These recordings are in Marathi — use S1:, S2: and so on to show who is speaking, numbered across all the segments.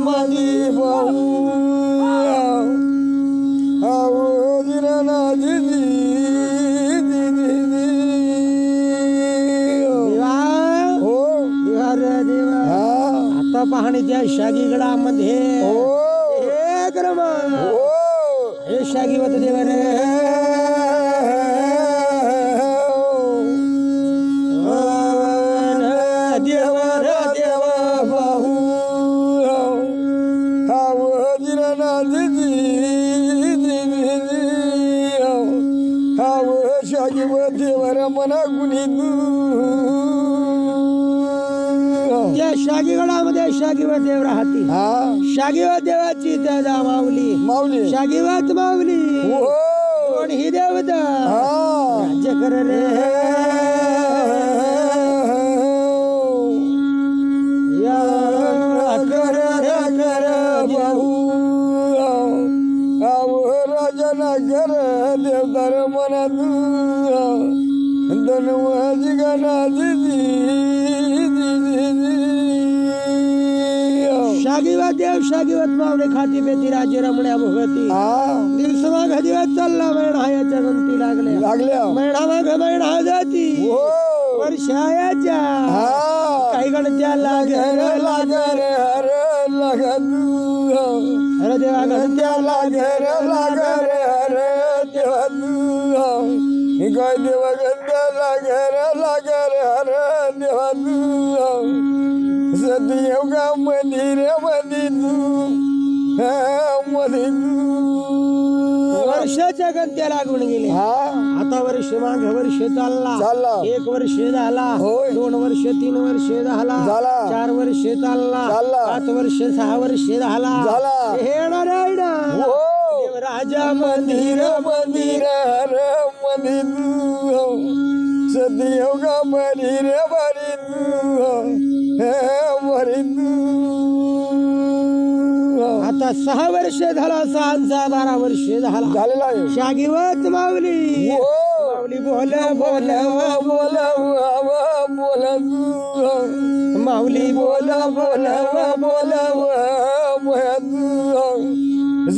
S1: मधी पाहू
S2: आता पाहणीच्या शागीगडामध्ये हे क्रम हे शागीवत देव रे
S1: देव देव बाहू शागीवत देवर मना गुणी
S2: त्या शागीगडामध्ये शागीवत देव राहते शागीवत देवाची दादा माऊली
S1: माऊली
S2: शागीवत माऊली कोण ही देवता राज्य कर रे या कर
S1: बाहू राजा नगर देवदार मना धनवाजी गणा
S2: शागीवत देव शागीवत मावळे खाती बेती राजे रमण्या भोगती दिवस माग दिवस चालला महिना याच्या गंती लागल्या महिना माग महिना जाती वर्षायाच्या काही गणत्या लागर
S1: हर लागत
S2: अरे देवा गणत्या
S1: लागर हर देवा काय देवा गंत्या लागर हर देवा सदैव का मंदिर
S2: वर्षाच्या गंत्या लागून गेले आता वर्ष माग वर्ष चालला एक वर्ष झाला 2 वर्ष 3 वर्ष झाला 4 वर्ष चालला 5 वर्ष 6 वर्ष झाला राजा मंदिर
S1: हर सदैव का मंदिर
S2: आता 6 वर्ष झाला 6 वर्ष झालेला आहे शागीवत माऊली माऊली बोल बोल
S1: बोल
S2: माऊली बोल बोल
S1: बोल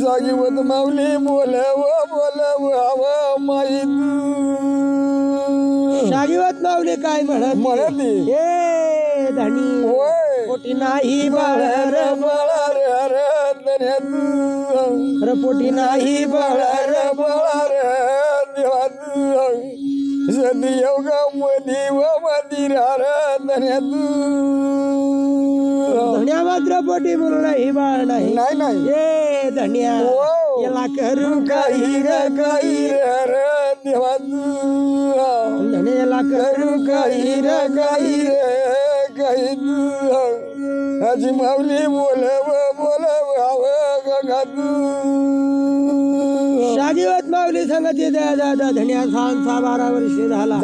S1: शागीवत माऊली बोल माई
S2: शागीवत माऊली काय म्हणत हे धनी पोटी नाही बाळ पोटी नाही बाळ
S1: सदैव का मंदिर
S2: धन्या मात्र पोटी म्हणून नाही बाळ नाही हे धन्या याला करू काही
S1: देवा
S2: धन्याला करू काही
S1: आजी माऊली बोल
S2: शागीवत माऊली सांगते दादा धन्या 12 वर्ष झाला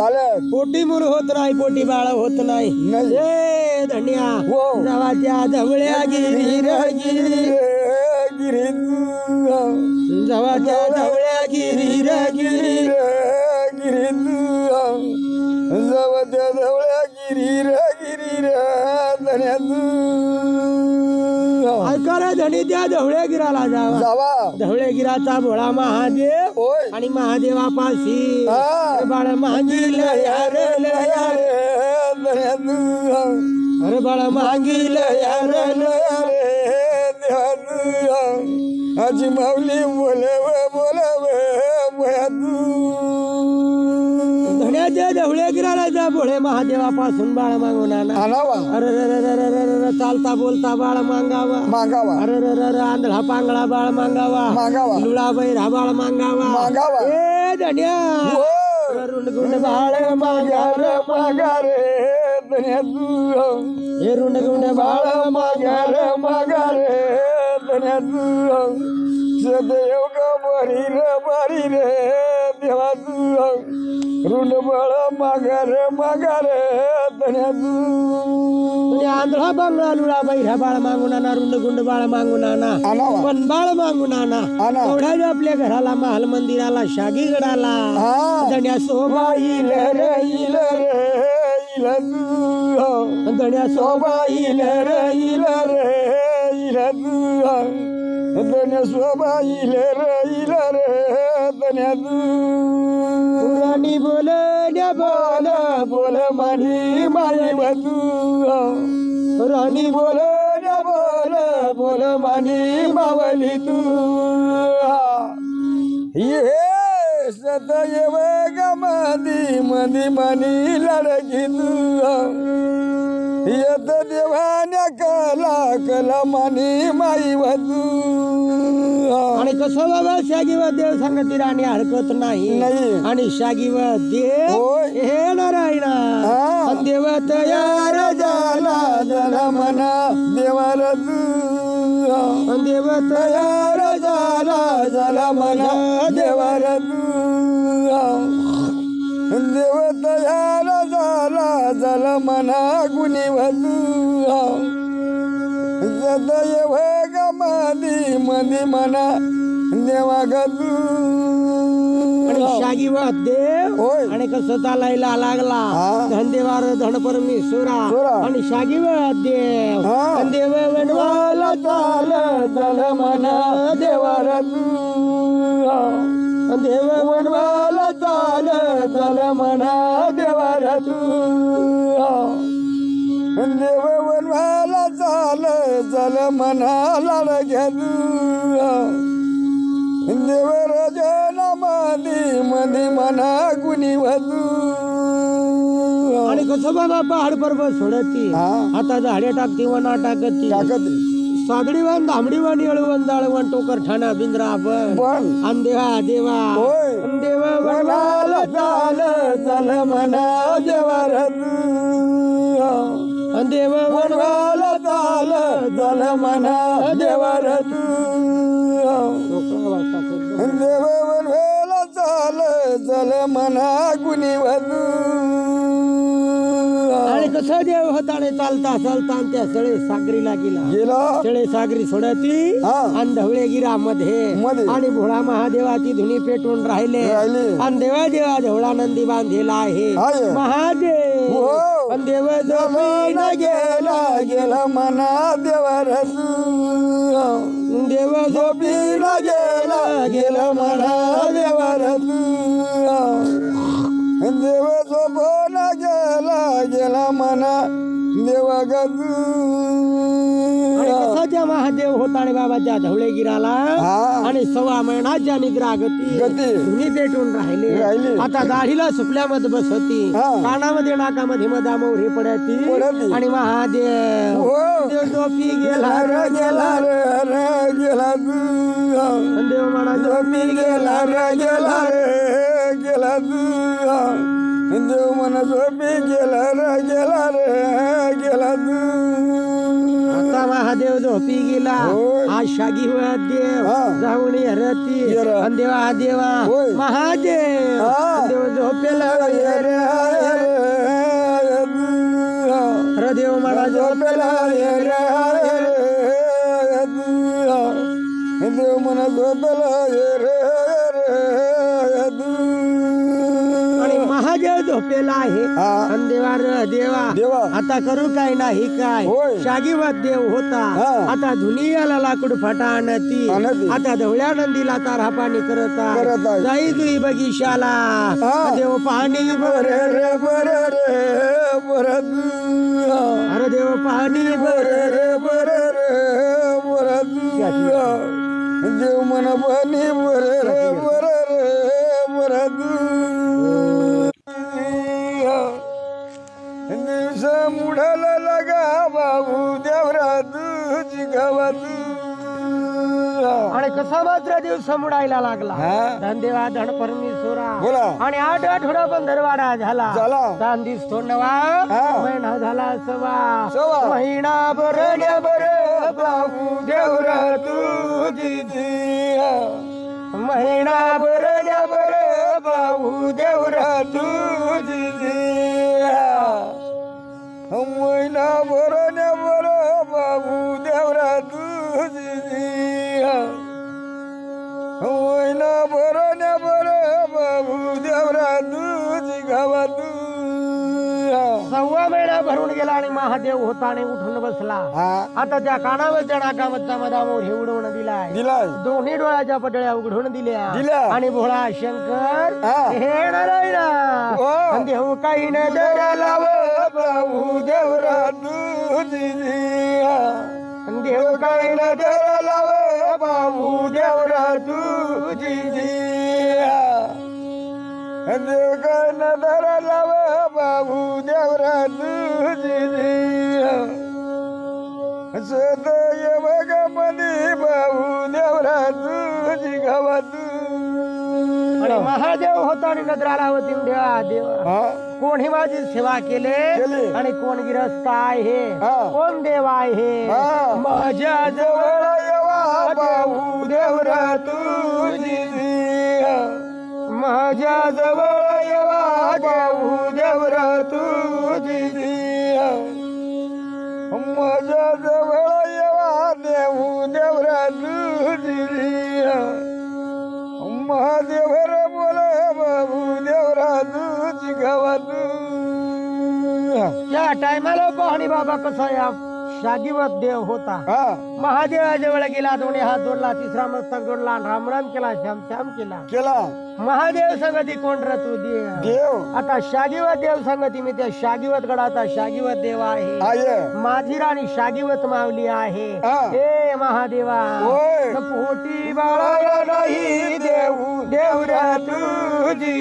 S2: पोटी मूल होत नाही पोटी बाळ होत नाही हे धन्या जवाच्या धवळ्या गिरी जवाच्या धवळ्या गिरी
S1: जवाच्या धवळ्या गिरी
S2: ऐका रे धनी त्या ढवळ्या गिराला जावा ढवळ्या गिराचा भोळा महादेव आणि महादेवापाशी बाळ मागिल यार अरे बाळ मागिल यार
S1: आजी माऊली
S2: धन्याच्या ढवळ्या गिराला जा भोळे महादेवापासून बाळ मागून अरे चालता बोलता बाळ मागावा अरे आंधळा पांगळा बाळ मागावा लुळा बैरा बाळ मागावा ए धन्या रुंडगुंड बाळ मागा रे हे रुंडगुंड बाळ मागा रे
S1: सदैव का बारी रे देवा रुंड बाळ मागा रे
S2: आंधळा बांगळा लुळा बैरा बाळ मागून आणा रुंड गुंड बाळ मागून आणा पण बाळ मागून आणा एवढ्या आपल्या घराला महाल मंदिराला शागीगडाला धन्या सोबा येईल धन्या सोबा येईल
S1: इला तू धन्य स्वबाईले रईला रे धन्य तू
S2: राणी बोल बोल
S1: बोल मानी माई वधू
S2: राणी बोल
S1: बोल मानी मावली तू ये सदैव गमदी मधी मनी लडकी तू येत देवान्या कला मानी माई वधू
S2: आणि कसं बाबा शागीवा देव सांगती राणी हरकत नाही आणि शागीवा देव हे नारायणा देव तयार
S1: झाला झाला मना देवार
S2: देव तयार
S1: झाला मना देवार देव तयार झाला मना गुणी वधू सदैव गमदी मधी मना देवा गदू
S2: शागीवा देव आणि कसं चालायला लागला धनदेवार धन परमेश्वरा आणि शागीवा देव देव वनवाला
S1: चाल मना देवार
S2: देव
S1: वनवाला चाल मना देवार देव वनवाला चाल मना लाड घेतू देव रजना मधी मना गुणी वधू
S2: आणि कसं बाबा पहाड पर्वत सोडती आता झाडे टाकती वना टाकती सादडी वन धामडी वन येळवण दाळवण टोकर ठाणा बिंद्रा बन अंदेवा देवा
S1: देव वनाला चाल मना देवार
S2: देव
S1: वनवाला चाल मना देवार देव वनवाला चाल मना गुणी वधू
S2: आणि कसं देव होता आणि चालता चालता त्या सळे सागरीला गेला सळे सागरी सोडती आणि ढवळे गिरा मध्ये आणि भोळा महादेवाची धुनी पेटून राहिले आणि देवा देवा ढवळा नंदी बांधलेला आहे महादेव देव
S1: जमीन गेला मना देवार
S2: देव
S1: झोपीन गेला मना देवार देव झोपून गेला मना देवा गदू
S2: कसाच्या महादेव होता आणि बाबाच्या ढवळे गिराला आणि 6 महिन्याच्या निद्रा गती धुनी पेटून राहिले आता दाढीला सुपल्यामध्ये बसती कानामध्ये नाकामध्ये मधा मोहरी पडती आणि महादेव देव झोपी गेला देव म्हणा
S1: झोपी गेला देव म्हणा झोपी गेला
S2: आता महादेव झोपी गेला हा शागी देव जाऊन हरती देवा देवा महादेव देव झोपेला देव म्हणा झोपेला
S1: देव म्हणा झोपेला
S2: महादेव झोपेला आहे देवा आता करू काय नाही काय शागीवा देव होता आता धुनियाला लाकूड फटा आणती आता ढवळ्या नंदीला तारा पाणी करता जाई जुई बगीशाला देव पाणी
S1: अरे
S2: देव पाणी
S1: देव मन पाणी दिवस मुढाला लगा बाबू देवरा तुझी गावात
S2: आणि कसा मात्र दिवस मुडायला लागला धनदेवा धन परमेश्वरा आणि 8 आठवडा पंधरवाडा झाला दान दिसतो नवा महिना झाला सवा महिना बरण्या बर बाबू देवरा तुझी महिना बरण्या बर बाबू देवरा तुझी
S1: महिना बरण्या बर बाबू देवरा तुझी महिना बरण्या बर बाबू देवरा तुझी गावात
S2: 6 महिना भरून गेला आणि महादेव होता आणि उठून बसला. आता त्या कानावरच्या नाकामधचा मधामोर हे उडवून दिलाय. दोन्ही डोळ्याच्या पटळ्या उघडून दिल्या आणि भोळा शंकर हे नारायणा देऊ काही न लाव
S1: प्रभू देवरा तुझी
S2: देव काही न
S1: लाव बाबू देवरा तुझी देव काय नदर लाव बाबू देवरा तुझी सदय बघ मधी बाबू देवरा तुझी गावात.
S2: महादेव होता आणि नजराला होती देवा देवा कोणी माझी सेवा केले आणि कोण गिरस्त आहे कोण देव आहे माझ्या
S1: जवळ येवा बाबू देवरा तुझी
S2: माझ्या जवळ येवा बाबू देवरा तुझी
S1: माझ्या जवळ येवा देऊ देवरा तुझी महादेवर बोल बाबू देवरा तुझी गावात.
S2: त्या टायमाला पाहणी बाबा कसा या शागीवत देव होता. महादेवाजवळ गेला, दोन्ही हात जोडला, तिसरा मस्तक जोडला, रामराम केला, श्याम श्याम केला. महादेव संगती कोण रे तू देव? आता शागीवत देव संगती मी त्या शागीवत गडाचा शागीवत देव आहे. माझी राणी शागीवत मावली आहे. हे महादेवा पोटी बाळा नाही देऊ देवरा तुझी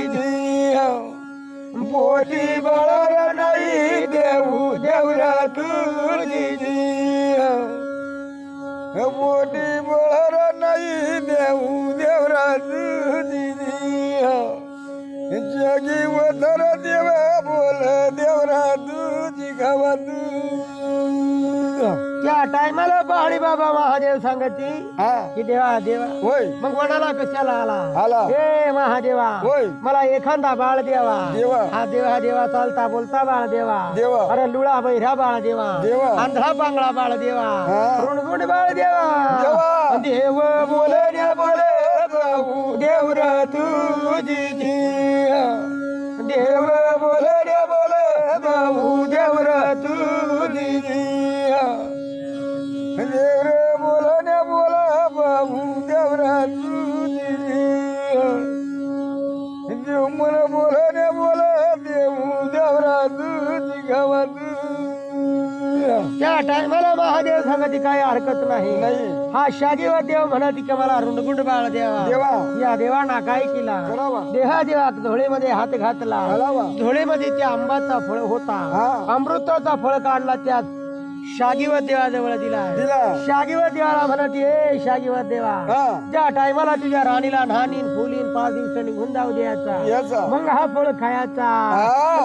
S2: पोटी बाळा नाही देऊ देवरा तुझी
S1: पोटी बाळा नाही देऊ देवरा तुझी जगी वतर देव बोल देवरा तुझी गावात.
S2: त्या टायमाला पाहणी बाबा महादेव सांगती की देवा देवा
S1: होय
S2: मग वडाला कशाला
S1: आला?
S2: आला हे महादेवा
S1: होय
S2: मला एखादा बाळ देवा.
S1: देवा
S2: हा देवा देवा चालता बोलता बाळ देवा. अरे लुळा बहिरा बाळ देवा. आंधळा पांगळा बाळ देवा. ऋणगुण बाळ देवा. देव बोले बोले बाबू देवरा तुझी देव बोले बोले बाबू देवरा तुझी
S1: देव बोला बोला बाबू देवरा तुझी देव मला बोला बोला देऊ देवरा तुझी गावात.
S2: त्या टायमाला महादेव सांगती काय हरकत नाही. हा शागीवा देव म्हणत की मला रुंडगुंड बाळ देवा. या देवाना काय केला देहा देवा झोळीमध्ये हात घातला. झोळीमध्ये त्या आंबाचा फळ होता. अमृताचा फळ काढला त्यात शागीवत देवाजवळ दिला. शागीवत देवाला म्हणत हे शागीवत देवा ज्या टायमाला तुझ्या राणीला न्हानीन फुलीन 5 दिवस निघून जाऊ द्यायचा मग हा फळ खायचा.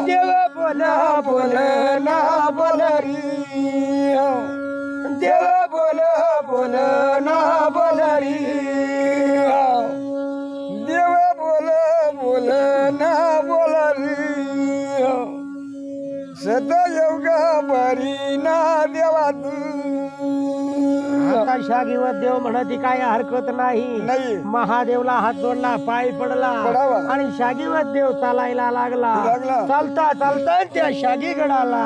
S2: देव बोल बोल ना बोल देव बोल बोल ना बोल
S1: देव बोल बोल ना बोल सतयोगा बरी ना देवा.
S2: आता शागीवत देव म्हणती काय हरकत नाही. महादेवला हात जोडला, पाय पडला आणि शागीवत देव चालायला लागला. चालता चालता त्या शागी गडाला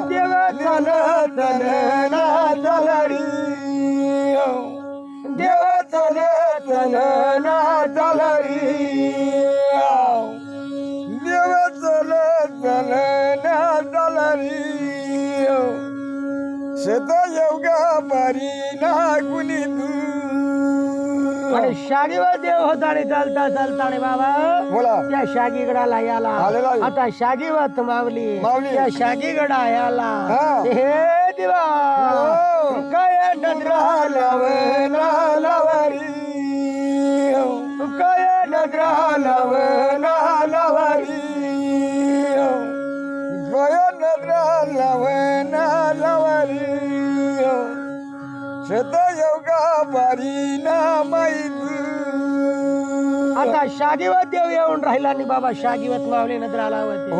S2: देव चल चल ना चलरी देव चल चल ना चलरी
S1: देव चल चल ना चलरी सतयोगा बरी ना कुणी
S2: आणि शागीवत देव होता आणि चालता चालता आणि बाबा
S1: बोला
S2: त्या शागीगडाला याला. आता शागीवत मावली त्या शागीगडा याला. हे देवा काय नजरा लावला लावारी काय नजरा लावला लावारी
S1: गय नजरा लावना लावारी सतयोगा बरी ना माईत.
S2: आता शागीवत देव येऊन राहिला आणि बाबा शागीवत मावली नजरा लावते.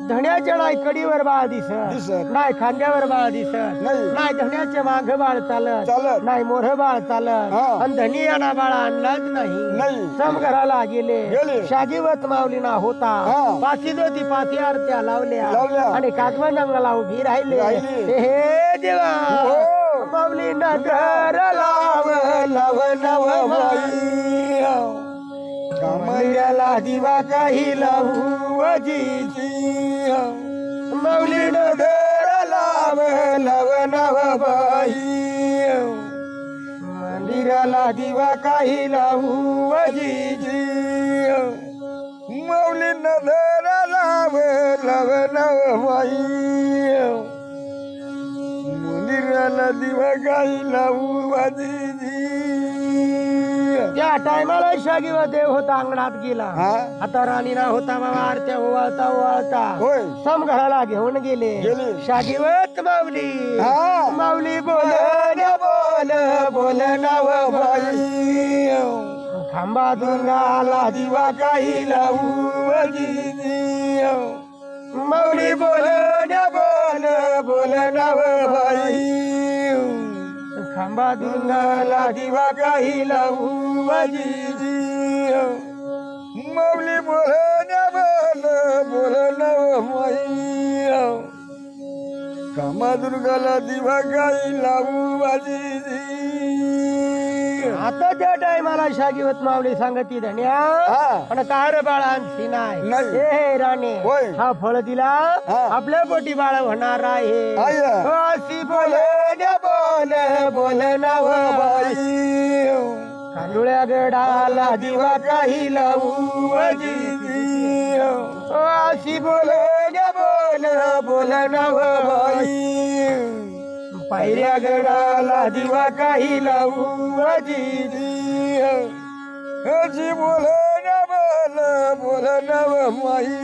S2: धण्याच्या नाही कडीवर बाळ दिसत
S1: दिसत.
S2: नाही खांद्यावर बाळ दिसत
S1: नाही.
S2: नाही धण्याच्या माग बाळ चालत
S1: चालत.
S2: नाही मोर बाळ चालत
S1: हा.
S2: आणि धनी यांना बाळ आणलाच
S1: नाही.
S2: नाही समघराला गेले
S1: गेले.
S2: शागीवत माऊलीना होता
S1: हा.
S2: पाची होती पाची आरत्या लावल्या
S1: लावल्या.
S2: आणि काजवनाला उभी राहिले
S1: राहिली.
S2: हे देवा
S1: हो.
S2: माऊली नगर लाव लाव नव बाई कमल्याला दिवा काही लावू वजीची माऊली नगर लाव लाव नव बाई मंदिराला दिवा काही लावू वजीची
S1: माऊली नजर लाव लाव नव बाई मंदिराला दिवा काही लावू वाजी
S2: त्या टायमाला शागीवा देव होता अंगणात गेला
S1: हा.
S2: आता राणीना होता बाबा आरत्या ओवाळता ओवाळता
S1: होय.
S2: समघराला घेऊन गेले
S1: गेले.
S2: शागीवत माऊली
S1: हा.
S2: माऊली बोल बोल बोल नव बाई खांबा दुर्गाला दिवा काही लावू माऊली बोल बोल बोल नव बाई खांबा दुर्गाला दिवा काही लावू
S1: माऊली बोल नव माई कामा दुर्गाला दिवा काही लावू वाजी
S2: आता त्या टायमाला शागीवत माऊली सांगती धन्या
S1: हा.
S2: पण कार बाळांची नाही
S1: नाही.
S2: हे राणे
S1: होय.
S2: हा फळ दिला
S1: हा.
S2: आपल्या पोटी बाळ होणार आहे
S1: आहे.
S2: अशी बोल बोल बोल नव बाई कांदुळ्या गडाला दिवा काही लावू अशी बोल बोल बोल नव बाई पायऱ्या गडाला दिवा काही लावू
S1: अशी बोल नव माई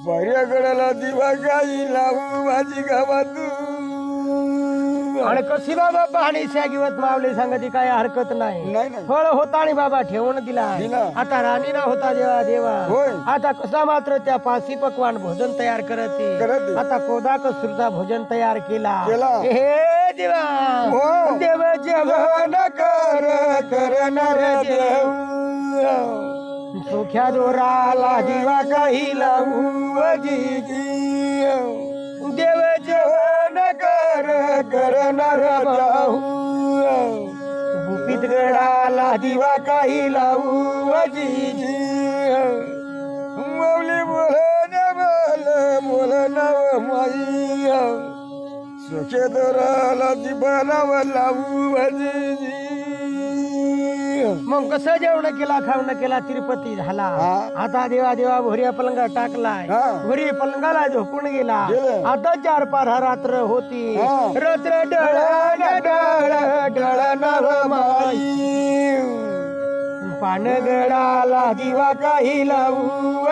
S1: पर्यागडाला दिवा काही लावू माझी गावात
S2: आणि कशी बाबा पाहणी शागीवत मावली सांगती काय हरकत नाही
S1: नाही, नाही.
S2: फळ होता आणि बाबा ठेवून दिला
S1: दिला.
S2: आता राणीना होता देवा देवा
S1: होय.
S2: आता कसा मात्र त्या पासी पकवान भोजन तयार करते
S1: करते.
S2: आता कोदा कसूरचा भोजन तयार केला
S1: केला.
S2: हे देवा
S1: हो.
S2: देव जेवण करणार देव सुख्या दोराला दिवा काही लावू देव जेवण करणार भाऊ गुपित गडाला दिवा काही लावू
S1: माऊली बोल नव माई सुखे दोराला दिवा लावू
S2: मग कसं जेवण केला खावण केला तिरुपती झाला
S1: हा.
S2: आता देवा देवा भोरिया पलंगा टाकलाय
S1: हा.
S2: भोरी पलंगाला झोपून गेला
S1: गेलं.
S2: आता 4-5 रात्र होती
S1: हा.
S2: रात्र डळ नव माई पानगडाला दिवा काही लावू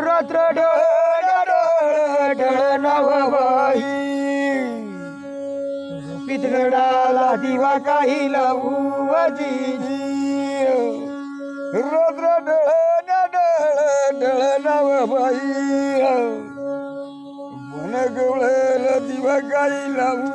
S2: रात्र डळ नव बाई पितगडाला दिवा काही लावू
S1: रुद्र डळ नव बाई वन गवळला दिवा काही लावू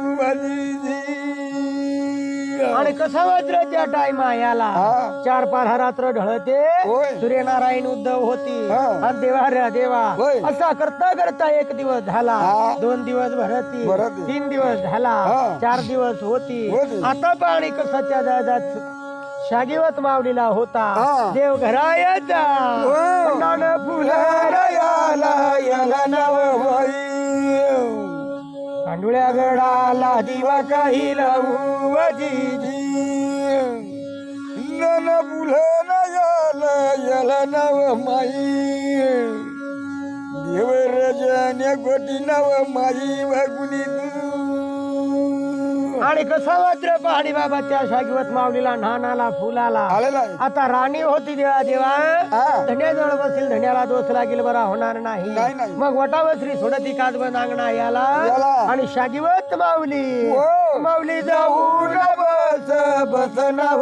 S2: आणि कसा मात्र त्या टाइमा याला
S1: हा.
S2: 4-5 रात्र ढळते
S1: होय.
S2: सूर्यनारायण उद्धव होती
S1: हा.
S2: आणि देवा रे देवा
S1: होय.
S2: असा करता करता 1 दिवस झाला
S1: हा.
S2: 2 दिवस भरती
S1: भरती.
S2: 3 दिवस झाला
S1: हा.
S2: 4 दिवस होती
S1: होती.
S2: आता पाणी कसाच्या दादात शागीवत मावलीला होता
S1: हा.
S2: देव घरायचा
S1: हो.
S2: फुलाला याला नव कांडुळ्या गडाला दिवा काही लावू
S1: नन फुलन याला नव माई देव रजने गोटी नव माई वागुनी
S2: आणि कसा मात्र पहाडी बाबा त्या शागीवत माऊलीला नानाला फुलाला
S1: आलेला आहे.
S2: आता राणी होती देवा देवा
S1: हा.
S2: धन्याजवळ बसेल धन्याला दोष लागेल बरा होणार
S1: नाही,
S2: नाही
S1: नाही.
S2: मग वटावसरी सोडती काजबन अंगणा याला
S1: याला.
S2: आणि शागीवत माऊली
S1: हो.
S2: माऊली जाऊन बस नव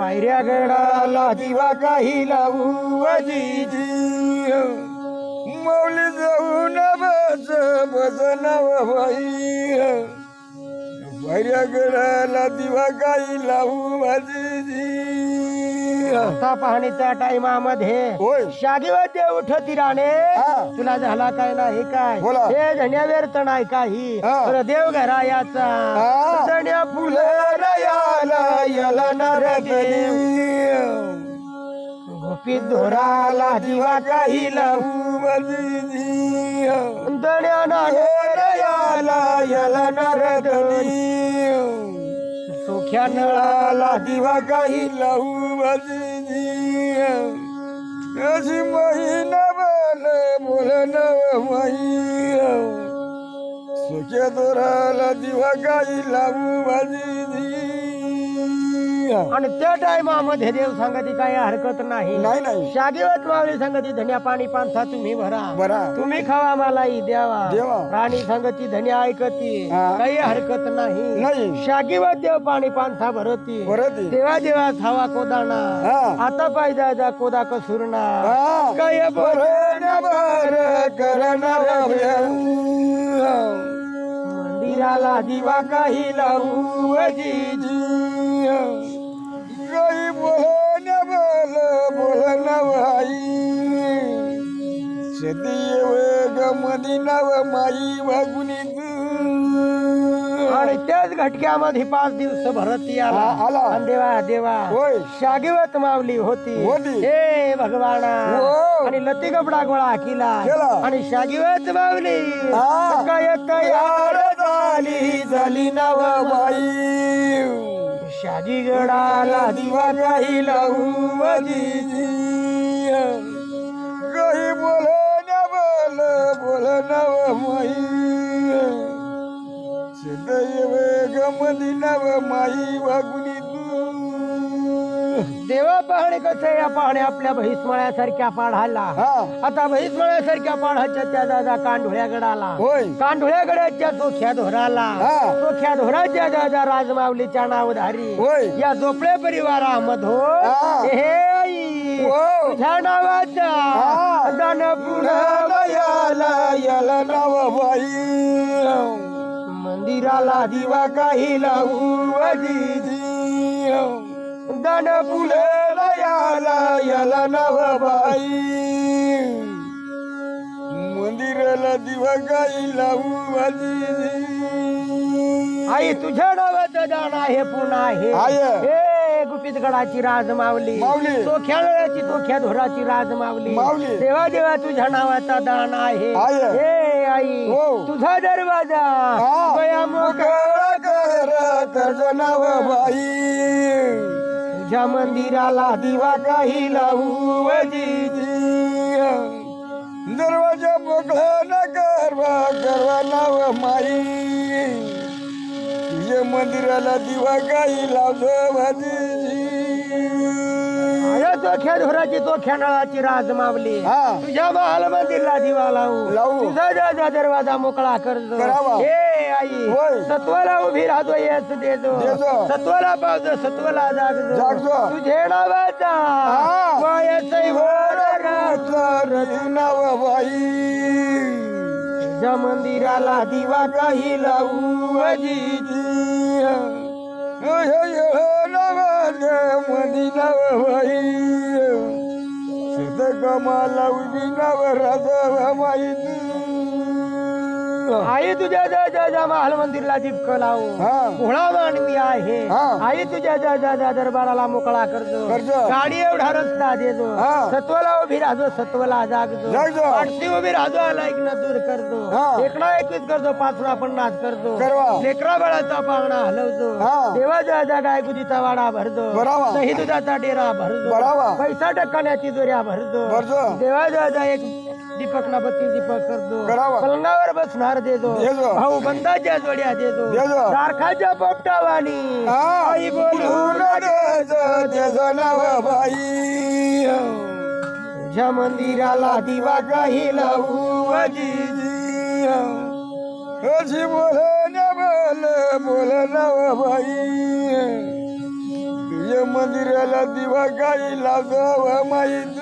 S2: पायऱ्या गडाला दिवा काही लावू
S1: अजीजी माऊली जाऊन बस बसनाव बाई पायऱ्या गडाला दिवा काही लावू अजीजी
S2: आता पाहणीच्या टाइमामध्ये
S1: होय
S2: शागीवाद्य उठती राणे
S1: हा.
S2: तुला झाला काय नाही काय
S1: बोला.
S2: हे धन्या व्यर्थ नाही काही
S1: हा.
S2: तर देव घरायाचा
S1: हा.
S2: धन्या
S1: फुलरायाला याला नरदेव
S2: गोपी धोराला दिवा काही लावू
S1: अजीजी
S2: धन्या
S1: नारायाला याला नरदेव
S2: सोख्या नळाला
S1: दिवा काही लावू अजीजी अशी महिना बोल नव माई सुख्या दोराला दिवा काही लावू अजीजी
S2: आणि त्या टायमामध्ये देव सांगती काय हरकत नाही
S1: नाही नाही
S2: शागीवत मावळी सांगती धन्या पाणी पांथा तुम्ही भरा
S1: बरा
S2: तुम्ही खावा मलाही द्यावा
S1: देवा.
S2: प्राणी सांगती धन्या ऐकती
S1: हा.
S2: काही हरकत नाही
S1: नाही
S2: शागीवत देव पाणी पांथा भरती
S1: बरं
S2: देवा देवा थावा कोदाना
S1: हा.
S2: आता पाहिजे जा कोदा कसूरना
S1: हा.
S2: काय बोल मंदिराला दिवा काही लावू अजीजी
S1: गाई बोल सदी गमदी नव माई वागुनी
S2: आणि त्याच घटक्यामध्ये 5 दिवस भरती आला
S1: हा, आला.
S2: आणि देवा देवा
S1: होय
S2: शागीवत मावली होती
S1: होती.
S2: हे भगवाना
S1: हो.
S2: आणि लती कपडा गोळा केला
S1: केला.
S2: आणि शागीवत मावली
S1: हा.
S2: काय तयार
S1: झाली नव बाई
S2: शादी गडाला दिवा काही लावू
S1: अजीजी काही बोल नव माई सदैव गमदी नव माई वागुनी
S2: देवा पाहणे कसं या पाहणे आपल्या बहिस्मळ्यासारख्या पाढाला
S1: हा
S2: आता बहिस्मळ्यासारख्या पाढाच्या त्या दादा कांढोळ्या गडाला
S1: होय
S2: कांढोळ्या गडाच्या चोख्या धोराला
S1: हा.
S2: चोख्या धोराच्या दादा राजमावलीच्या नावधारी
S1: होय
S2: या झोपळे परिवारामधो
S1: हा.
S2: हे आई
S1: हो.
S2: तुझ्या नावाचा
S1: हा.
S2: दान पुढं
S1: याला नव बाई
S2: मंदिराला दिवा काही लावू
S1: अजीजी
S2: दान
S1: याला नव बाई मंदिराला दिवा काही लावू अजीजी
S2: आई तुझ्या नावाचं दान आहे पुन्हा आहे
S1: आहे.
S2: हे गुपित गडाची राज मावली
S1: माऊली.
S2: चोख्याची चोख्या धोराची राज मावली
S1: माऊली.
S2: देवा देवा तुझ्या नावाचा दान आहे
S1: आहे.
S2: हे आई
S1: हो.
S2: तुझा दरवाजा
S1: हा.
S2: गया मोकळा
S1: कर्ज नव बाई
S2: तुझ्या मंदिराला दिवा काही लावू
S1: अजीजी दरवाजा मोकळा न करवा नव माई तुझ्या मंदिराला दिवा काही लावतो अजीजी
S2: आया चोख्या धोराची चोख्या नळाची राज मावली
S1: हा.
S2: तुझ्या महाल मंदिरला दिवा लावू
S1: लावू.
S2: तुझा जा दरवाजा मोकळा करतो
S1: करावा.
S2: हे आई
S1: होय.
S2: सत्वाला उभी राहतो येस देतो
S1: देतो.
S2: सत्वाला पावतो सत्वाला जागतो
S1: जागतो.
S2: तुझे नावाचा
S1: हा.
S2: वयसही वर
S1: नव बाई
S2: तुझ्या मंदिराला दिवा काही लावू
S1: अजीजी मधी नव बाई सुध कमाला उभी नव राजा माई
S2: आई तुझ्या जा महाल मंदिरला दीपक लावू
S1: हा.
S2: घोळा मानवी आहे
S1: हा.
S2: आई तुझ्या जा दरबाराला मोकळा करतो
S1: करतो.
S2: गाडी एवढा रस्ता देतो
S1: हा.
S2: सत्वला उभी राहतो सत्वला जागतो
S1: जागतो.
S2: आठशी उभी राहतो आला ऐकणं दूर करतो
S1: हा.
S2: 1:21 करतो 5:50 करतो
S1: करवा.
S2: लेकरा बाळाचा पाळणा हलवतो
S1: हा.
S2: देवाच्या जागा गुदीचा वाडा भरतो
S1: बरावा.
S2: दही दुधाचा डेरा भरतो
S1: बरावा.
S2: पैसा टक्काण्याची दोऱ्या भरतो
S1: भरतो.
S2: देवाच्या एक दीपकला 32 दीपक करतो
S1: करावा.
S2: पलंगावर बसणार देतो
S1: देतो.
S2: भाऊ बंदाच्या जोड्या देतो
S1: देतो.
S2: सारखाच्या पोपटावानी आई बोलून
S1: नव बाई
S2: तुझ्या मंदिराला दिवा काही लावू
S1: अजीजी अशी बोल नव बाई तुझ्या देव मंदिराला दिवा काही लावतो माहीत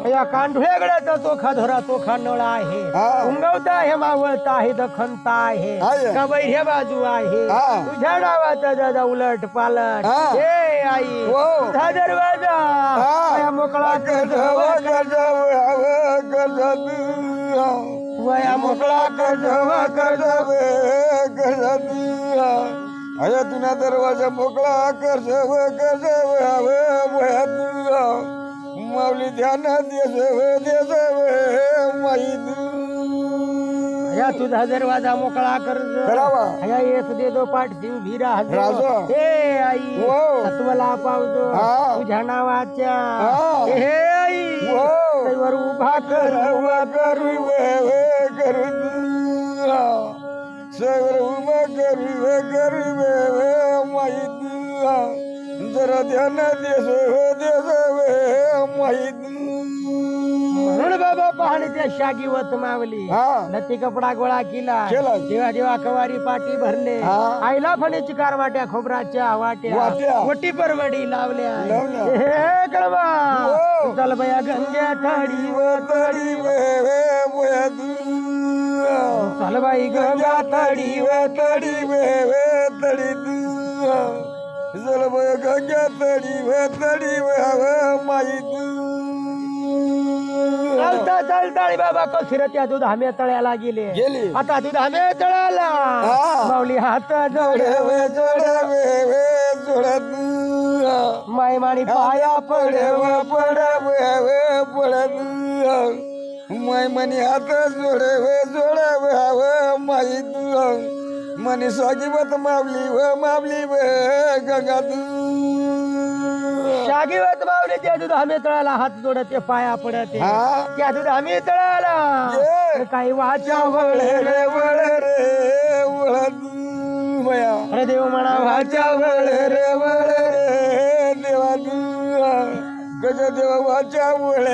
S2: या कांढुळ्यागड्याचा चोखा धरा चोखा नळ आहे उंगवता आहे मावळता आहे दखनता आहे का बैऱ्या बाजू आहे तुझ्या डावाचा दादा उलट पालट हे आई तुझा दरवाजा मोकळा वया मोकळा
S1: अया तुना दरवाजा मोकळा माऊली ध्यानात माहीत
S2: या तुझा दरवाजा मोकळा कर या येस दे दो पाठची उभी राहतो हे आई तत्वला पावतो तुझ्या नावाच्या हे आई वर उभा कर
S1: सवर उभा करू माहीत जरा ध्यानात माहीत
S2: म्हणून बाबा पाहणे त्या शागीवत मावली नती कपडा गोळा केला जेव्हा जेव्हा कवारी पाठी भरले आईला फणीची कार वाट्या खोबराच्या वाट्या मोठी परवडी लावल्या हे कळवा चल बया गंग्या थाडी चल बाई गंगा थाडी
S1: जल बया गंग्या तडी माहीत
S2: चालता चालता बाबा कसिर त्या दूध आम्ही तळ्याला गेले आता दूध आम्ही तळ्याला माऊली हात जोडत माय माणी पाया
S1: पडत माय मनी हात जोडाव माहीत मनी स्वागीवत मावली गंगा
S2: शागीवत मावली त्या दूध आम्ही तळाला हात जोडत ते पाया पडत त्या दूध आम्ही तळाला काही वाचा
S1: वळ
S2: अरे देव म्हणा वाचा
S1: वळ रे देवा गज देवा वाचा वळ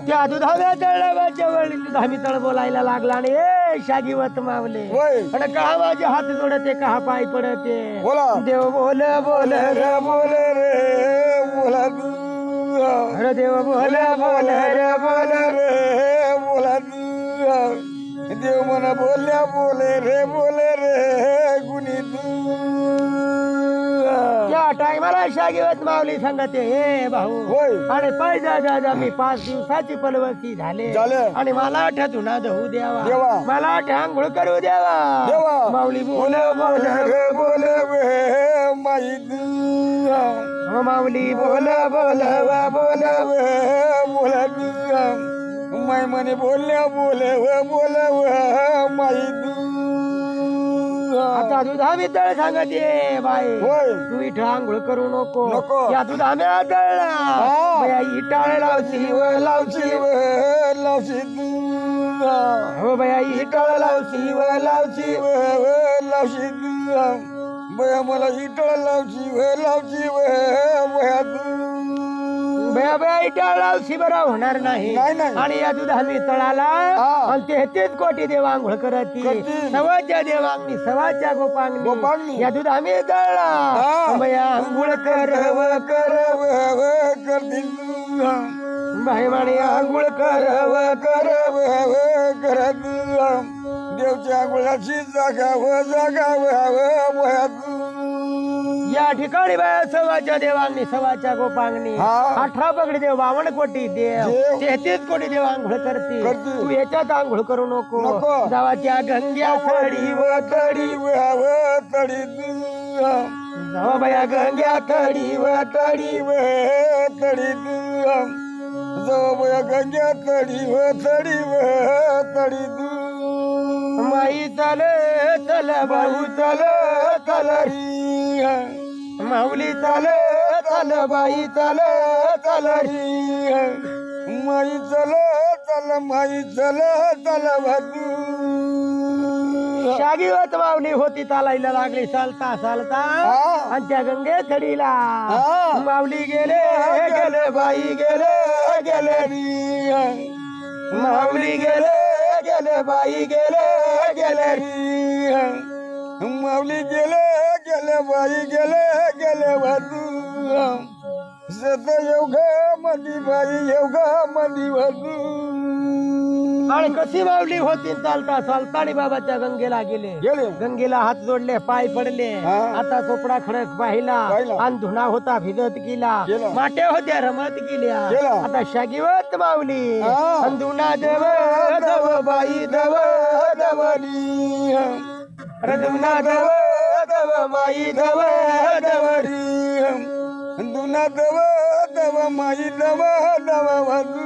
S2: त्या दुधाव्या तळाच्या वेळी दुधामी तळ बोलायला लागला आणि ए शागीवत मावले आणि का माझे हात जोडते का पाय पडते देव बोल अरे देव बोल
S1: देव म्हणा बोले रे गुणी
S2: त्या टायमाला शागीवत मावली सांगते हे भाऊ आणि पैजा दादा मी 5 दिवसाची पलवती झाले आणि मला आठ्या धुना धुऊ द्यावा मला आठ्या आंघोळ करू द्यावा माऊली बोल
S1: माहीत
S2: माऊली बोल
S1: माय म्हणे बोलल्या माहीत
S2: आता दुधामी तळ सांगते बाई तू इथं आंघोळ करू नको या दुधामी तळला इटाळ लावशी हो बया इटाळ लावशी
S1: बया मला इटाळ लावशी
S2: बया बया इटाळ लावशी बरा होणार नाही आणि या दुधामी तळाला आणि 33 कोटी देव आंघोळ करती सवाच्या देवांनी सवाच्या गोपांनी या दुधामी तळला बया आंघोळ
S1: करतील
S2: बाई माणी आंघोळ
S1: करत देवच्या आंघोळाची जागाव
S2: या ठिकाणी बाया सवाच्या देवांनी सवाच्या गोपांनी 18 पगडी देव 52 कोटी देव 33 कोटी देव आंघोळ करते तू याच्यात आंघोळ करू नको जावाच्या गंग्या तडी जावा बाया गंग्या तडी
S1: जावा बाया गंग्या तडी
S2: माई चल भाऊ चल माऊली चल बाई चल
S1: माई चल भातू
S2: शागीवत माऊली होती चालायला लागली चालता आणि त्या गंगे थडीला माऊली गेले बाई गेले माऊली गेले झाले बाई गेले गेले
S1: माऊली गेले गेले बाई गेले गेले वाजू सत येऊ ग मधी बाई येऊ ग मधी वाजू
S2: आणि कशी माऊली होती चालता चालता आणि बाबाच्या गंगेला गेले
S1: गेले
S2: गंगेला हात जोडले पाय पडले
S1: हा.
S2: आता चोपडा खडक पाहिला आणि धुणा होता भिजत गेला
S1: गेला.
S2: माट्या होत्या रमत गेल्या
S1: गेला.
S2: आता शागीवत माऊली
S1: हा.
S2: अंधुना देव दव बाई दव दवली रदुना दव दव माई दव दवली
S1: दुना दव दव माई दव दव वाजू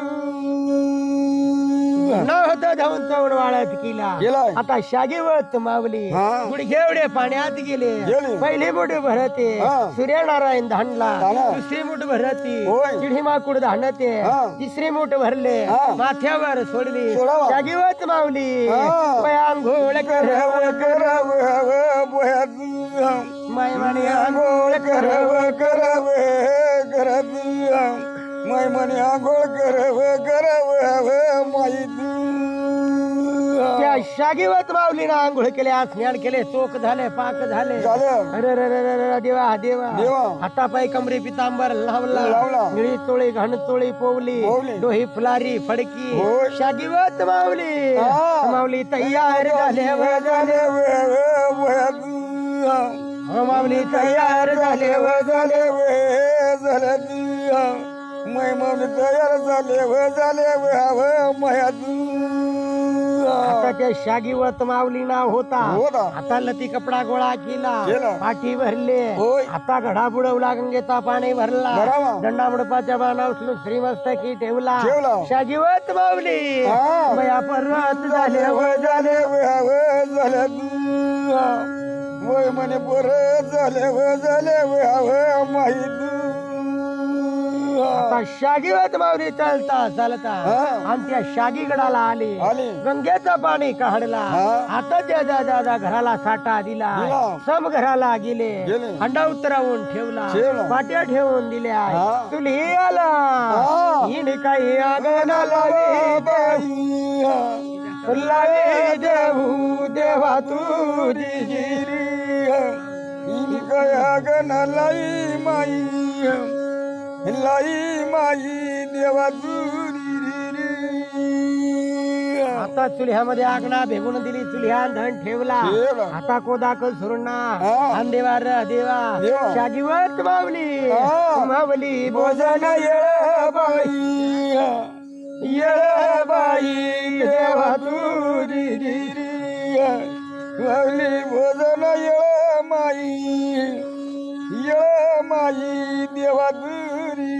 S2: न होतं धावून चवड वाळत केला
S1: गेलाय.
S2: आता शागीवत मावली
S1: हा.
S2: गुडघेवढे पाण्यात गेले
S1: गेले.
S2: पहिली मुठ भरते
S1: हा.
S2: सूर्यनारायण धानला
S1: धानला.
S2: दुसरी मुठ भरती
S1: होय.
S2: चिढी माकुड धानते
S1: हा.
S2: तिसरी मुठ भरले
S1: हा.
S2: माथ्यावर सोडली
S1: सोडावा.
S2: शागीवत मावली
S1: हा.
S2: पयांघोळ
S1: कराव कराव बोयात
S2: माय म्हणे
S1: आंघोळ कराव कराव करत माय म्हणे आंघोळ कराव कराव माई
S2: त्या शागीवत माऊलीनं आंघोळ केल्या स्नान केले चोख झाले पाक झाले
S1: झालं.
S2: अरे रे रे रे रे देवा देवा
S1: देवा.
S2: हातापायी कमरे पितांबर लावला
S1: लावला.
S2: निळी चोळी घाण चोळी पोवली
S1: पोवली.
S2: डोही फुलारी फडकी
S1: होय.
S2: शागीवत माऊली
S1: हा.
S2: माऊली तयार झाले व झाले
S1: बोयात
S2: माऊली तयार झाले व झाले
S1: मै माऊली तयार झाले व झाले मयात
S2: आता त्या शागीवत माऊली नाव होता
S1: होता.
S2: आता लती कपडा गोळा केला
S1: केला.
S2: पाठी भरले
S1: होय.
S2: आता घडा बुडवला गंगेचा पाणी भरला
S1: भरावा.
S2: दंडा मंडपाच्या बाणा उचलून श्रीमस्तकी ठेवला
S1: ठेवला.
S2: शागीवत माऊली
S1: हा.
S2: बया परत झाले व झाले
S1: वय म्हणे पोर झाले व झाले माहित
S2: आता शागीवत माऊली चालता चालता
S1: हा.
S2: आणि त्या शागीगडाला आली
S1: आली.
S2: गंगेचं पाणी काढला
S1: हा.
S2: आता त्या दादा घराला साठा दिला
S1: दिला.
S2: सम घराला गेले
S1: गेले.
S2: हंडा उतरावून ठेवला
S1: ठेवला.
S2: पाट्या ठेवून दिल्या
S1: हा.
S2: तुली आला
S1: हा.
S2: हिने काही आगना लावी लावी देऊ देवा तुझी जिरी
S1: गया गण लाई माई देवा
S2: आता चुल्ह्यामध्ये आगना भेगून दिली चुल्ह्या धन ठेवला
S1: ठेवला.
S2: आता कोदाकल सुरुणा
S1: हा.
S2: आणि देवा र देवा
S1: देवा.
S2: शागीवत मावली
S1: हा.
S2: मावली
S1: भोजन येळ बाई देवा तुरी माऊली भोजन येळ माई देवा तुरी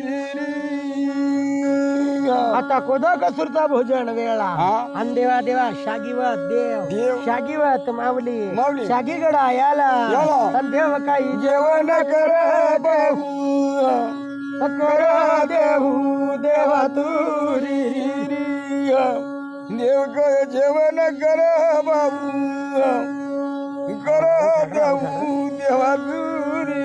S2: आता कोदक सुरता भोजन वेळा
S1: हा.
S2: आणि देवा देवा शागीवत देव
S1: देव.
S2: शागीवत मावली
S1: माऊली.
S2: शागीगडा याला
S1: याला.
S2: आणि देव काही
S1: जेवण कर बहु कर देऊ देवा तुरी देव कर जेवण कर बाबू कर देऊ देवा तुरी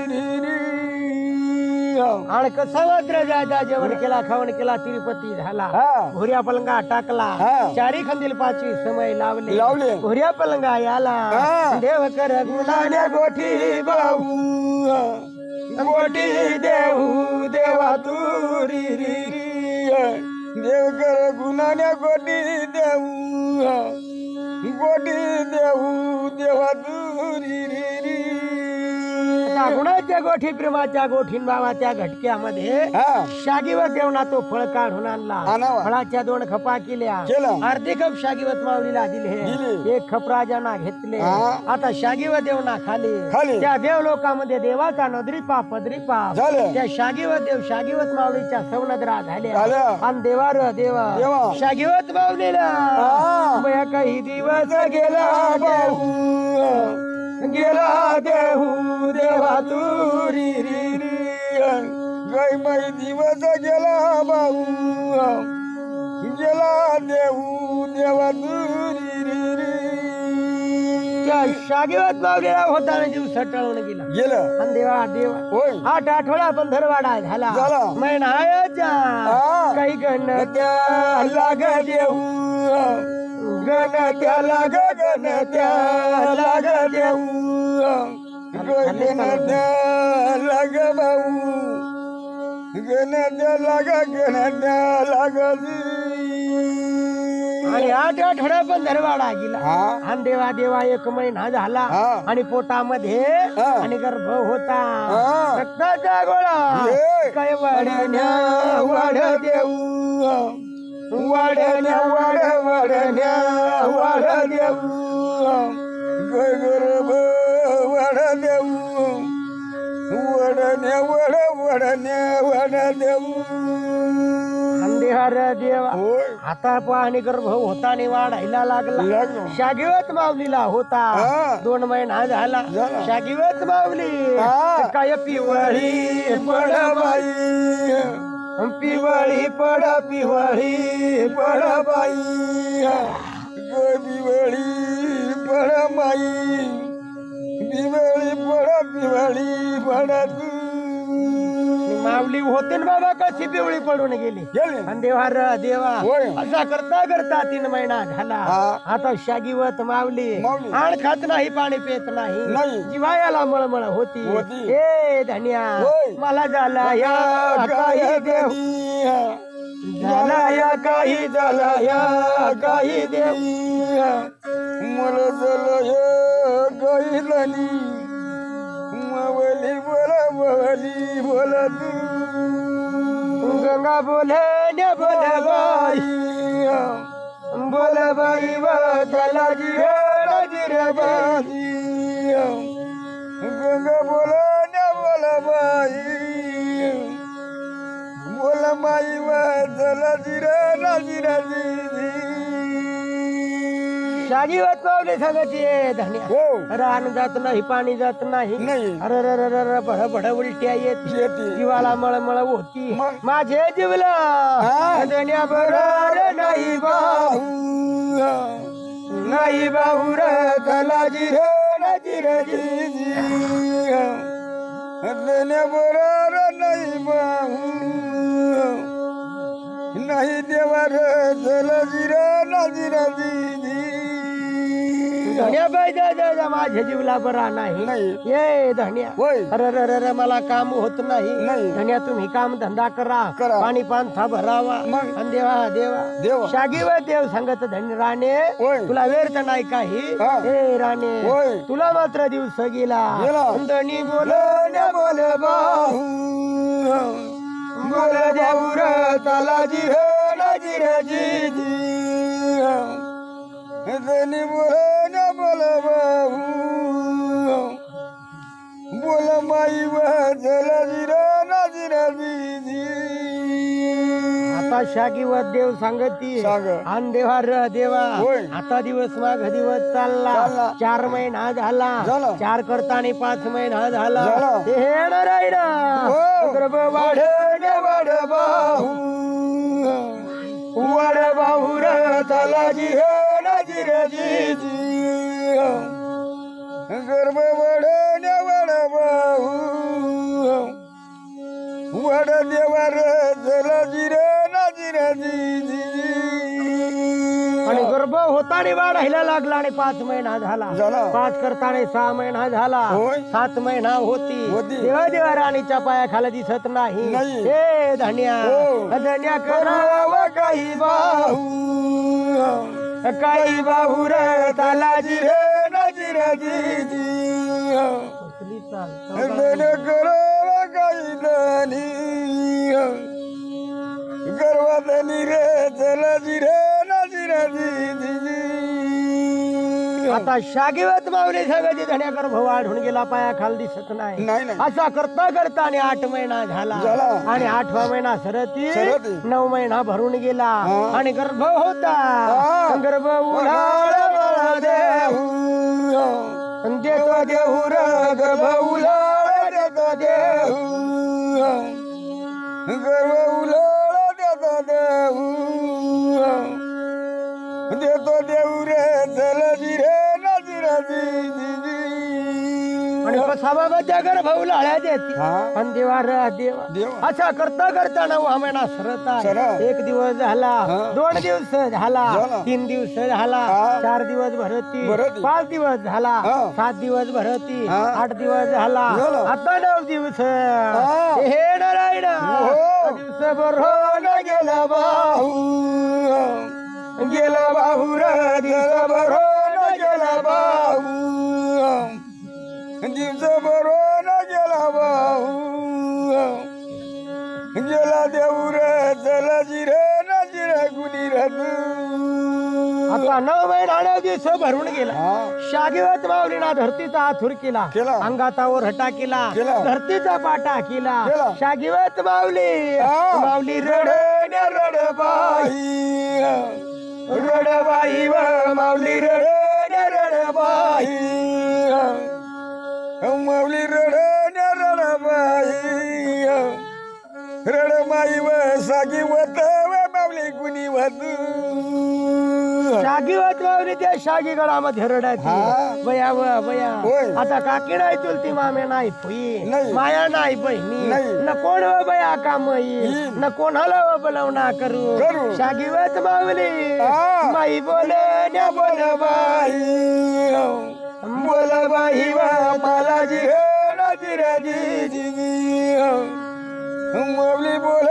S2: आणि कसा मात्र जा जेवण केला खावण केला तिरुपती झाला
S1: हा.
S2: भोऱ्या पलंगा टाकला
S1: हा.
S2: चारी खंदील पाचवी समय लावले
S1: लावले.
S2: भोऱ्या पलंगा याला
S1: हा.
S2: देव कर गुणाने गोठी बाऊ
S1: गोटी देऊ देवा तुरी देव कर गुणाने गोटी देऊ देवा तुरी
S2: गुणाच्या गोठी प्रेमाच्या गोठीन बाबाच्या घटक्यामध्ये
S1: हा
S2: शागीवत देवना तो फळ काढून आणला
S1: आणावा.
S2: फळाच्या 2 खपा केल्या
S1: केला.
S2: अर्धे खप शागीवत माऊलीला दिले
S1: दिले.
S2: 1 खप राजांना घेतले
S1: हा.
S2: आता शागीवत देवना खाली
S1: खाली.
S2: त्या देव लोकांमध्ये देवाचा नदरी पाप पदरी पाप
S1: झालं.
S2: त्या शागीवत देव शागीवत माऊलीच्या सवनदरा झाल्या
S1: झाल्या.
S2: आणि देवार देवा
S1: देवा.
S2: शागीवत माऊलीला
S1: हा.
S2: बया काही दिवस गेला
S1: बाहू गेला देऊ देवा तुरी गई बाई दिवस गेला बाहू गेला देऊ देवा तुरी
S2: त्या शागीवत माऊलीला होता दिवस टळून गेला
S1: गेलं
S2: आणि देवा देवा
S1: होय
S2: 8 आठवडा पंधरवाडा झाला
S1: झाला.
S2: महिनायाच्या
S1: हा.
S2: काही गण
S1: त्या लाग देऊ गणत्याला गणत्याला ग देऊ गणत्याला ग भाऊ गणत्याला गणत्याला ग
S2: आणि 8 आठवडा पंधरवाडा गेला आणि देवा एक महिना झाला आणि पोटामध्ये आणि गर्भ होता रक्ताचा गोळा काय वाढण्या वाढ देऊ वाढण्या वाढण्या वाढ देऊ
S1: गर्भ वाढ देऊ वडण्या वडण्या वाढ देऊ
S2: अंधेहार देवा आता पाणी गर्भ होता आणि वाढायला लागला शागिवत माऊलीला होता 2 महिना झाला शागिवत माऊली काय पिवळी पडबाई पिवळी पिवळी पडबाई
S1: पिवळी पडमाई पिवळी पडत
S2: माऊली होते ना बाबा कशी पिवळी पडून गेली आणि देवा असा करता करता 3 महिना झाला आता शागिवत माऊली आण खात नाही पाणी पेत नाही जिवायाला मळमळ होती हे धन्या मला झाला या काही देव झाला या काही झाला या काही देव
S1: मला झालं या काही झाली मावली बोला तू
S2: गंगा बोले बाई चला जिरे बाई
S1: गंगा बोला बाई बोला माई चला जिरा
S2: शागिवत पावले सांगायचे धन्या रान जात नाही पाणी जात नाही अरे भड उलट्या येत जीवाला मळमळ होती माझे जीवला धन्या बरोबर नाही भाऊ रे चला जिरे
S1: धन्या बरोबर नाही भाऊ नाही देवा रे चला जिरा
S2: धन्याबाई दादा माझ्या जीवला बरा नाही ये धन्या अरे मला काम होत नाही धन्या तुम्ही काम धंदा करा पाणी पांथा भरावा आणि देवा शागिवत देव सांगत धन्य राणे तुला वेळ तर नाही काही हे राणे तुला मात्र दिवस गेला धनी बोल भाऊ बोल देऊ रे चला जिरे
S1: धनी बोल भाऊ बोल माई चला जिरा
S2: आता शागिवत देव सांगती आणि देवा आता दिवस माग दिवस चालला 4 महिना झाला 4 करता आणि 5 महिना झाला ते राहिला गर्भ वाढ भाऊ रे चला जिरे
S1: गर्भ वडण्या भाऊ वड देवा रे चला जिरा
S2: आणि गर्भ होता आणि वाढायला लागला आणि 5 महिना झाला 5 करता आणि 6 महिना झाला 7 महिना होती देवा राणीच्या पायाखाली दिसत नाही हे धन्या करावं काही भाऊ रे चला जिरे
S1: करावं काही गर्वातनी रे चला जिरे
S2: आता शागिवत माऊली सांगायची धन्या गर्भ वाढून गेला पायाखाली दिसत नाही असा करता आणि 8 महिना झाला आणि 8वा महिना सरती 9 महिना भरून गेला आणि गर्भ होता गर्भ उलाळ देतो देऊ रे गर्भ उलाळ देतो देऊ
S1: गर्भ उलाळ देतो देऊ रे चला जिरे
S2: आणि कसा बाबा त्या घर भाऊ लाळ्या देते
S1: हा.
S2: आणि देवा रे देवा
S1: देवा.
S2: असा करता करता 9 महिना सरत आहे. 1 दिवस झाला, 2 दिवस झाला, 3 दिवस झाला, 4 दिवस भरती, 5 दिवस झाला, 7 दिवस भरती, 8 दिवस झाला, आता 9 दिवस. हे नारायण दिवस भरून गेला भाऊ,
S1: गेला भाऊ रे दिवस भरून गेला भाऊ, दिवस भरून गेला भाऊ, गेला देऊ रे चला जिरे ना जिरे गुणी
S2: आता 9 महिना दिवस भरून गेला. शागिवत माऊलीना धरतीचा आथुर केला, अंगातावर हटा केला, धरतीचा पाटा केला. शागिवत माऊली माऊली रड
S1: रडबाई
S2: रडबाई व माऊली रड
S1: रडबाई माऊली रडबाई रडमाई व सागीवत व माऊली गुणी वत.
S2: शागिवत माऊली त्या शागी गळामध्ये रडायची बया व बया. आता काकी नाही चुलती मामे नाही फुई, माया नाही बहिणी, न कोण व बया काम येईल, न कोणाला व बोलवणा करू. शागिवत माऊली माई बोल बोल बाई बोल बाई व मला जी
S1: माऊली बोल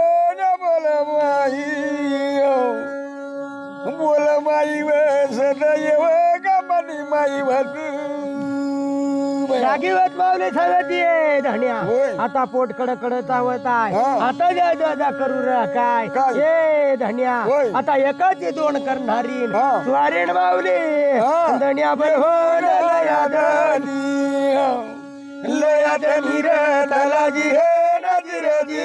S1: बोल बाई बोल माई व सदैव गमनी माई वत.
S2: शागिवत माऊली सवती धन्या. आता पोट कड चावत आहे, आता जा करू र काय ए धन्या. आता एकाच 2 करणारी स्वारीण माऊली धन्या बरोबर लयात नीर तलाजी हे नजरजी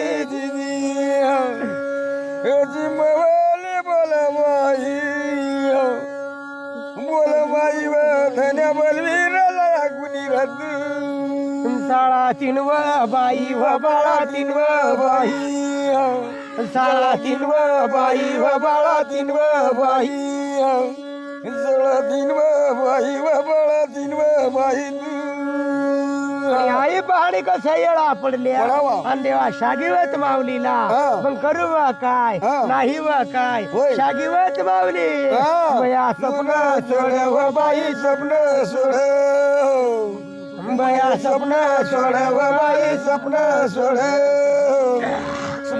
S1: मवली बोल माई बोल माई व धन्या बलवीर लया गुणी रद.
S2: साळा 3 व बाई व बाळा 3 व बाई, साळा 3 व बाई व बाळा 3 व बाई,
S1: साळा 3 व बाई व बाळा 3 व बाई.
S2: आई पहाडी कसा येळा पडल्या आणि देवा शागिवत माऊलीला पण करू व काय नाही व काय. शागिवत माऊली बया स्वप्न सोड व बाई स्वप्न सोड, बया स्वप्न सोड व बाई स्वप्न सोड,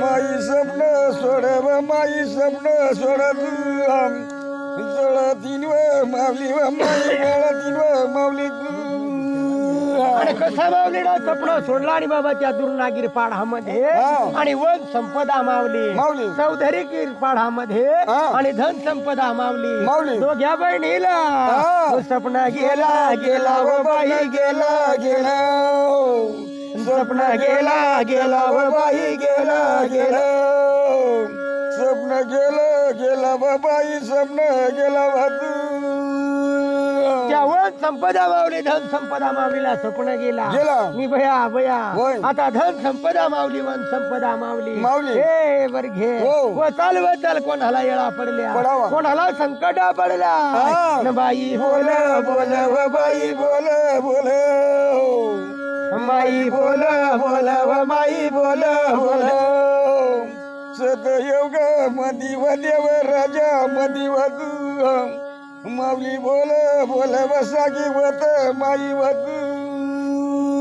S1: माई स्वप्न सोड व माई स्वप्न सोडत. जळ 3 व माऊली व माई जळ 3 व माऊली.
S2: आणि कसा माऊलीला स्वप्न सोडला आणि बाबा त्या दुर्नागिरी पाडामध्ये आणि वन संपदा माऊली चौधरी गिर पाडामध्ये आणि धन संपदा माऊली दोघ्या बहिणीला स्वप्न गेला गेला व बाई गेला गेला, स्वप्न गेला गेला व बाई गेला गेला,
S1: स्वप्न गेलं गेला व बाई स्वप्न गेला वाद.
S2: वन संपदा माऊली धन संपदा माऊलीला स्वप्न गेला मी भया भया. आता धन संपदा माऊली वन संपदा माऊली हे वर घे व चाल कोणाला येळा पडल्या, कोणाला संकट पडला न बाई बोल बोल व बाई बोल बोल, बाई बोल बोल व बाई बोल बोल.
S1: सतयोग मधी व देव राजा मधी वध. माऊली बोल बोल वसागी वत माई वत.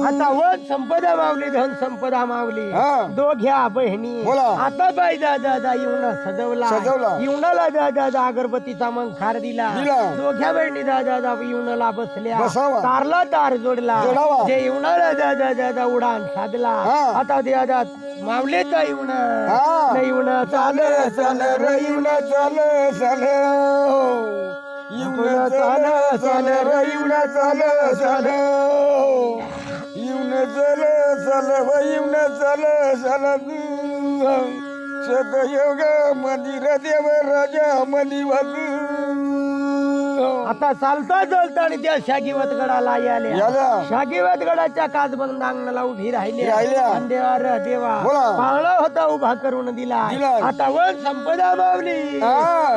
S2: आता वन संपदा माऊली धन संपदा माऊली दोघ्या बहिणी आता बाई दादा येऊन सजवला, येऊनाला दादा अगरबत्तीचा मग खार दिला. दोघ्या बहिणी दादा येऊनला बसल्या, तारला तार जोडला, जे येऊनाला दादा उडान साधला. आता दादा माऊलीचा येऊन येऊन चाल चाल र येऊन चाल चाल, येऊन चाल चाल र येऊन चाल चाल,
S1: येऊन चल चल व येऊन चल चल. सतयोग मंदिर देव राजा मनी वध.
S2: आता चालता चालता आणि त्या शागिवत गडाला आल्या. शागिवत गडाच्या काचबंद अंगणाला उभी राहिल्या. देवा देवा पाळणा होता उभा करून दिला. आता वन संपदा माऊली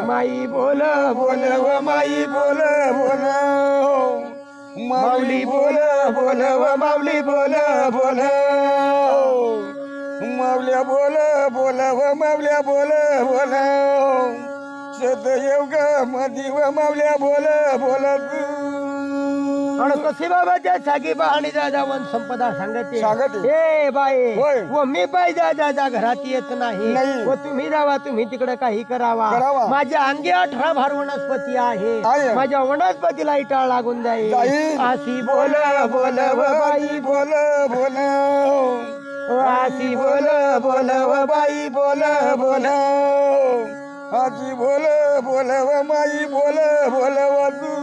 S2: माई बोल बोल व माई बोल बोल,
S1: माऊली बोल बोल व माऊली बोल बोल माऊल्या बोल बोल व माऊल्या बोल बोल सतयोग मधी व माऊल्या बोल बोल
S2: कशी बाबाच्या सागी पाहणी दादा वन संपदा सांगते
S1: सांगते.
S2: ए बाई
S1: होय.
S2: व मी पाहिजे दादा घरात येत नाही
S1: नाही.
S2: व तुम्ही जावा तुम्ही तिकडे काही करावा
S1: करावा.
S2: माझ्या अंगी 18 भार वनस्पती
S1: आहे.
S2: आहे माझ्या वनस्पतीला इटाळ लागून जाईल
S1: जाईल.
S2: अशी बोल बोल व बाई
S1: बोल बोल
S2: अशी बोल बोल व बाई
S1: बोल बोल आजी बोल बोल व माई बोल बोल व तू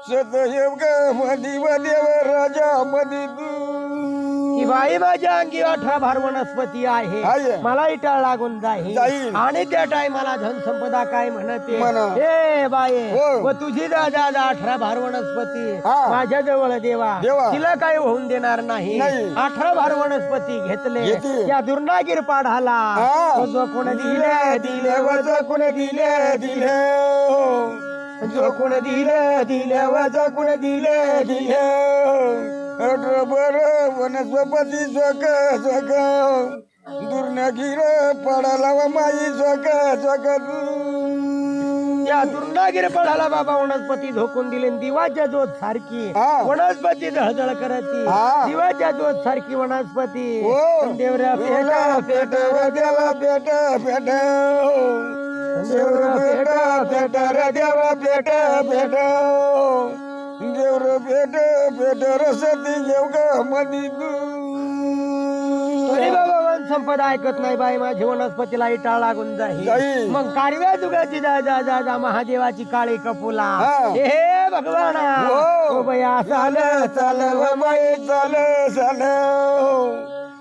S1: सतयोग मधी व देव राजा मधी तू
S2: की बाई माझ्या अंगी 18 भार वनस्पती
S1: आहे.
S2: आहे मला इटाळ लागून
S1: जाईल.
S2: जाईल आणि त्या टायमाला धन संपदा काय म्हणते
S1: म्हणा.
S2: ए बाई
S1: हो.
S2: व तुझी दादा 18 भार वनस्पती
S1: हा.
S2: माझ्या जवळ देवा तिला काय होऊन देणार नाही
S1: नाही.
S2: 18 भार वनस्पती घेतले
S1: घेतली.
S2: त्या दुर्नागिर पाढाला
S1: हा.
S2: व जो कोण दिले दिले व जो कोण दिले
S1: दिले
S2: जो कोण दिले दिले व जो कोण दिले दिले
S1: बर वनस्पती स्वक स्वक दुर्नगीर पडाला व माई स्वक स्वक
S2: या दुर्नागिर पडाला बाबा वनस्पती झोकून दिले दिवाच्या जोत सारखी
S1: हा.
S2: वनस्पती जळजळ करती
S1: हा.
S2: दिवाच्या जोत सारखी वनस्पती
S1: हो.
S2: देवऱ्या पेटा
S1: पेट व देवा पेट पेट देवर पेट पेट रे देवा पेट पेट देवर पेट पेट रसती घेऊ ग मधी
S2: तरी बाबा वन संपदा ऐकत नाही बाई माझी वनस्पतीला इटाळ लागून
S1: जाईल.
S2: जाईल मग कारव्या जुगाची जा महादेवाची काळी कपुला
S1: हा.
S2: हे भगवाना
S1: हो.
S2: ओ बया चाल
S1: चाल व माई चाल चाल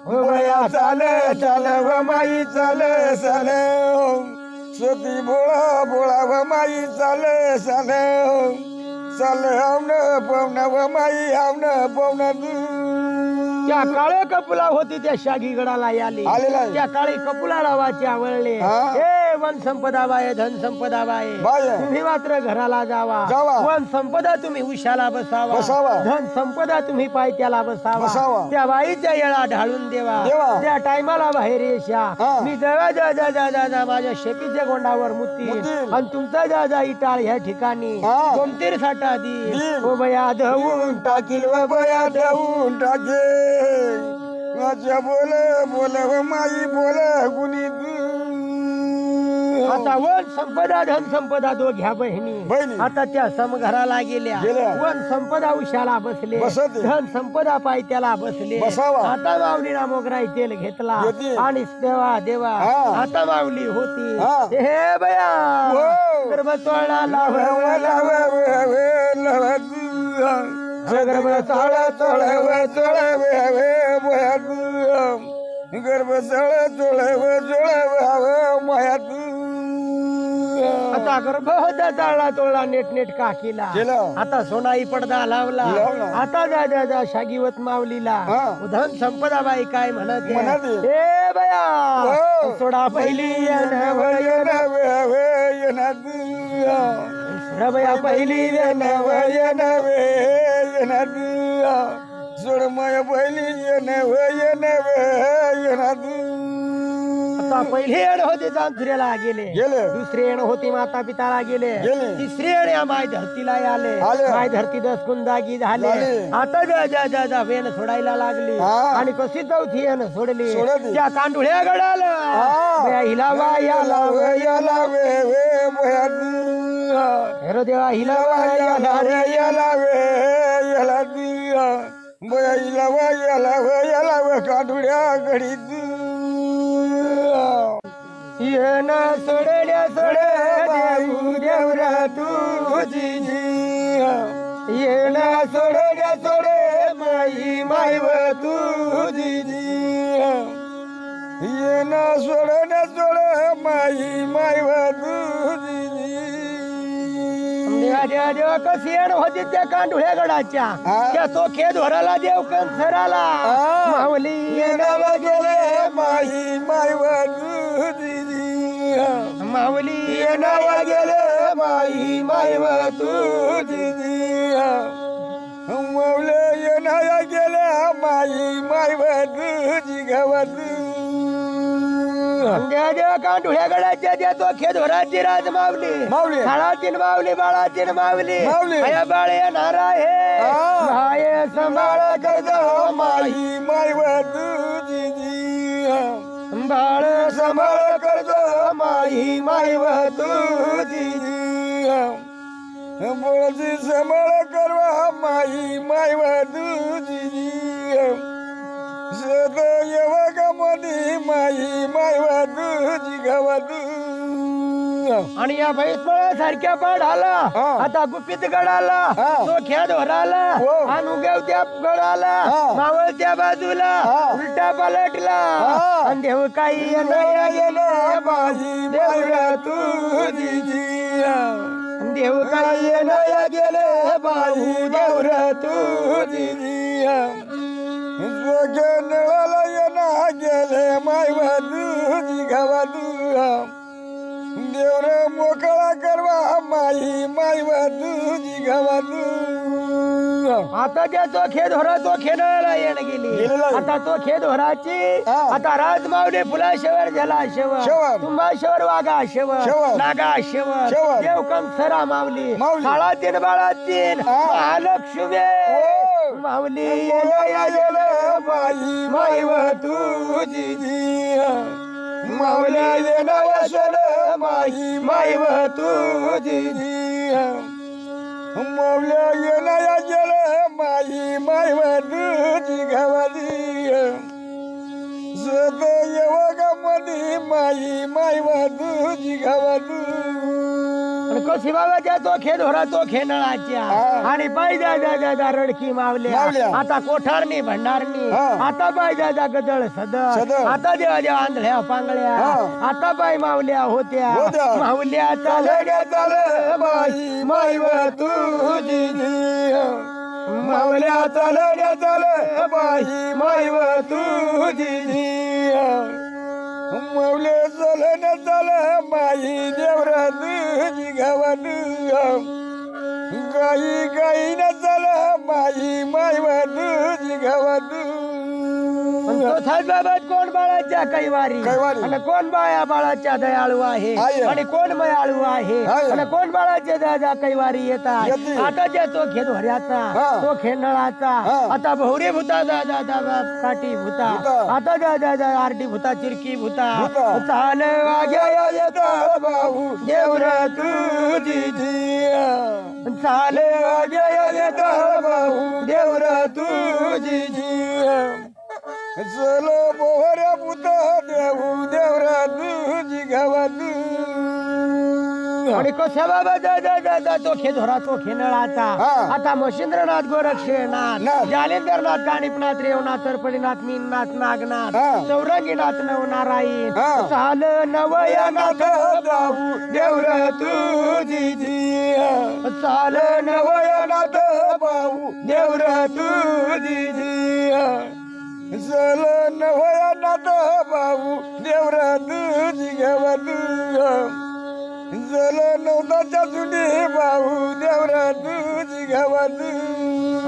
S1: हो बया चाल चाल व माई चाल चाल सती बोळा बोळा व माई चाल चाल चाल हावण पवन व माई हावण पवन
S2: त्या काळे कपुला होती त्या शागी गडाला आली
S1: आलेला आहे.
S2: त्या काळी कपुला वाची आवडले
S1: हा.
S2: हे वन संपदा बाय धन संपदा बाय
S1: बाय.
S2: तुम्ही मात्र घराला जावा
S1: जावा.
S2: वन संपदा तुम्ही उशाला
S1: बसावा.
S2: बसावा धन संपदा तुम्ही पायथ्याला
S1: बसावा.
S2: बसावा त्या बाईच्या येळा ढाळून देवा
S1: देवा.
S2: त्या टायमाला बाहेर येशा
S1: हा.
S2: मी जवळ जा माझ्या शेतीच्या गोंडावर मुती
S1: मुतीन.
S2: आणि तुमचा जा इटाळ ह्या ठिकाणी
S1: हा.
S2: गमतीर साठा दी
S1: दीन.
S2: ओ बया धवून
S1: टाकील व बया ठेवून टाके माझ्या बोल बोल व माई बोल गुणी
S2: आता वन संपदा धन संपदा दोघ्या
S1: बहिणी.
S2: बहिणी आता त्या समघराला गेल्या
S1: गेल्या.
S2: वन संपदा उशाला बसले
S1: बसते.
S2: धन संपदा पायथ्याला बसले
S1: बसावा.
S2: आता माऊलीला मोगराई तेल घेतला
S1: घेतली.
S2: आणि देवा देवा
S1: हा.
S2: आता माऊली होती
S1: हा.
S2: हे बया
S1: हो.
S2: गर्भ चोळला लाव
S1: गर्भ चळ चळव चळव गर्भ चळ चळव चळव मयात
S2: आता गर्भ होता चाळला तोळला नेट काकीला
S1: केलं.
S2: आता सोनाई पडदा लावला
S1: लावला.
S2: आता जा शागीवत माऊलीला
S1: हा.
S2: धन संपदा बाई काय म्हणते
S1: म्हणते.
S2: हे बया
S1: हो.
S2: सोडा पहिली बया पहिली
S1: सोडमय पहिली
S2: आता पहिली येण होती जांथुऱ्याला गेले
S1: गेले.
S2: दुसरी येण होती माता पिताला गेले
S1: गेले.
S2: तिसरी येण या माय धरतीला आले
S1: आले.
S2: माय धरती दसकून जागी झाले
S1: झाले.
S2: आता जा वेण सोडायला लागली
S1: हा.
S2: आणि कशी चौथी येण सोडली
S1: सोडली.
S2: त्या कांडुळ्या गडाला
S1: हा.
S2: बया हिलावा याला
S1: याला वे
S2: हेरो देवा हिलावा याला रे
S1: याला वे याला याला काठुड्या घडीत
S2: येण सोडल्या सोडे देऊ देवरा तुझी येण सोडल्या सोडे माई मायव तुझी
S1: येन सोडण्या सोड माई मायव तुझी
S2: देवा देवा कशी येण होती त्या कांडुळ्या गडाच्या
S1: हा.
S2: त्या चोखे धोराला देव कंसराला
S1: हा.
S2: माऊली
S1: येणाला गेले माई मायव तुझी
S2: माऊली येणावा गेले माई मायव तुझी
S1: माई मायव तुझी गवत
S2: देव कांठुळ्या गडाच्या देतो खेदोराची राज मावली
S1: माऊली.
S2: साळाची मावली बाळाची मावली
S1: माऊली.
S2: अया बाळ येणार आहे माये सांभाळ कर्ज
S1: माई मायव तुझी
S2: बाळ
S1: सांभाळ कर्ज माई मायव तुझी बोळची सांभाळ करवा माई मायव तुझी सद येवगामध्ये माई मायव तुझी गवत
S2: आणि या बैसळ सारख्या पाडाला
S1: हा.
S2: आता गुपित गडाला
S1: हा.
S2: तो खेळ होराला
S1: हो.
S2: आणि उगवत्या गडाला
S1: हा.
S2: मावळत्या बाजूला
S1: हा.
S2: उलटा पलटला
S1: हा.
S2: आणि देव काही नया गेलं
S1: माई मायव तुझी
S2: देव काही नया गेले
S1: बाई देवर तुझी जोग्याला येणा गेले मायव तुझी गावात देवर मोकळा करवा माई मायव तुझी गावात
S2: आता त्या तो खेळ होरा तो खेळायला येणं गेली
S1: गेलेला आहे.
S2: आता तो खेळ होराची
S1: हा.
S2: आता राजमावले फुला शेवर झाला शेवर
S1: शेवर.
S2: तुम्हा शेवर वागा शेवर
S1: शेवर.
S2: नागा शेवर
S1: शेवर.
S2: देवकम सरा मावली
S1: माऊली.
S2: साळातीन बाळातीन
S1: हा.
S2: महालक्ष्मी
S1: ओ.
S2: माऊली
S1: येणया गेले बाई मायव तुझी मावल्या येणया शन माई मायव तुझी मावल्या येणया गेले माई मायव तुझी गावाली सद येवगामध्ये माई मायव तुझी गावाली
S2: कशी बाबाच्या तो खेळ होरा तो खेळाच्या
S1: हा.
S2: आणि पायजा जा रडकी मावल्या
S1: मावल्या.
S2: आता कोठारणी भंडारणी
S1: हा.
S2: आता पायजा जा गदळ सदळ
S1: सदळ.
S2: आता देवा देवा आंधळ्या पांगळ्या
S1: हा.
S2: आता बाई मावल्या होत्या
S1: होत्या.
S2: मावल्या चालण्या
S1: चाल बाई मायव तुझी मावल्या चालण्या चाल बाई मायव तुझी मावले चालण्या चाल माई देवर तुझी गावात गाई गाई न चाल माई मायव तुझी गावात
S2: तो साईबाबात कोण बाळाच्या कैवारी
S1: कैवारी.
S2: आणि कोण बाया बाळाच्या दयाळू आहे
S1: आहे.
S2: आणि कोण मयाळू आहे
S1: आहे.
S2: आणि कोण बाळाच्या दादा कैवारी येतात
S1: येते.
S2: आता त्या तो खेळ होऱ्याचा
S1: हा.
S2: तो खेळणाळाचा
S1: हा.
S2: आता भोवरे भूता दादा दादा काठी भूता
S1: भूता.
S2: आता दादा आरडी भूता चिरकी भूता
S1: भूता.
S2: चाल वाग्या येता
S1: भाऊ
S2: देवर
S1: तुझी
S2: चाल वाग्या येता
S1: भाऊ
S2: देवर
S1: तुझी चल मोहऱ्या पुता देऊ देवरा तुझी गावात
S2: आणि कशा बाबा दादा तो खेधोरा तो खेनळाचा
S1: हा.
S2: आता मशिंद्रनाथ गोरक्षनाथ
S1: नाथ.
S2: जालेंद्रनाथ गाणिपनाथ रेवनाथ तरपडीनाथ मीननाथ नागनाथ
S1: हा.
S2: चौरंगीनाथ नवनारायण
S1: हा.
S2: चाल नवयानाथ
S1: दाऊ देवरा तुझी
S2: चाल
S1: नवयनाथ भाऊ देवरा तुझी चल नवयनाथ भाऊ देवरा तुझी गावात चल नवनाच्या सुनी भाऊ देवरा तुझी गावात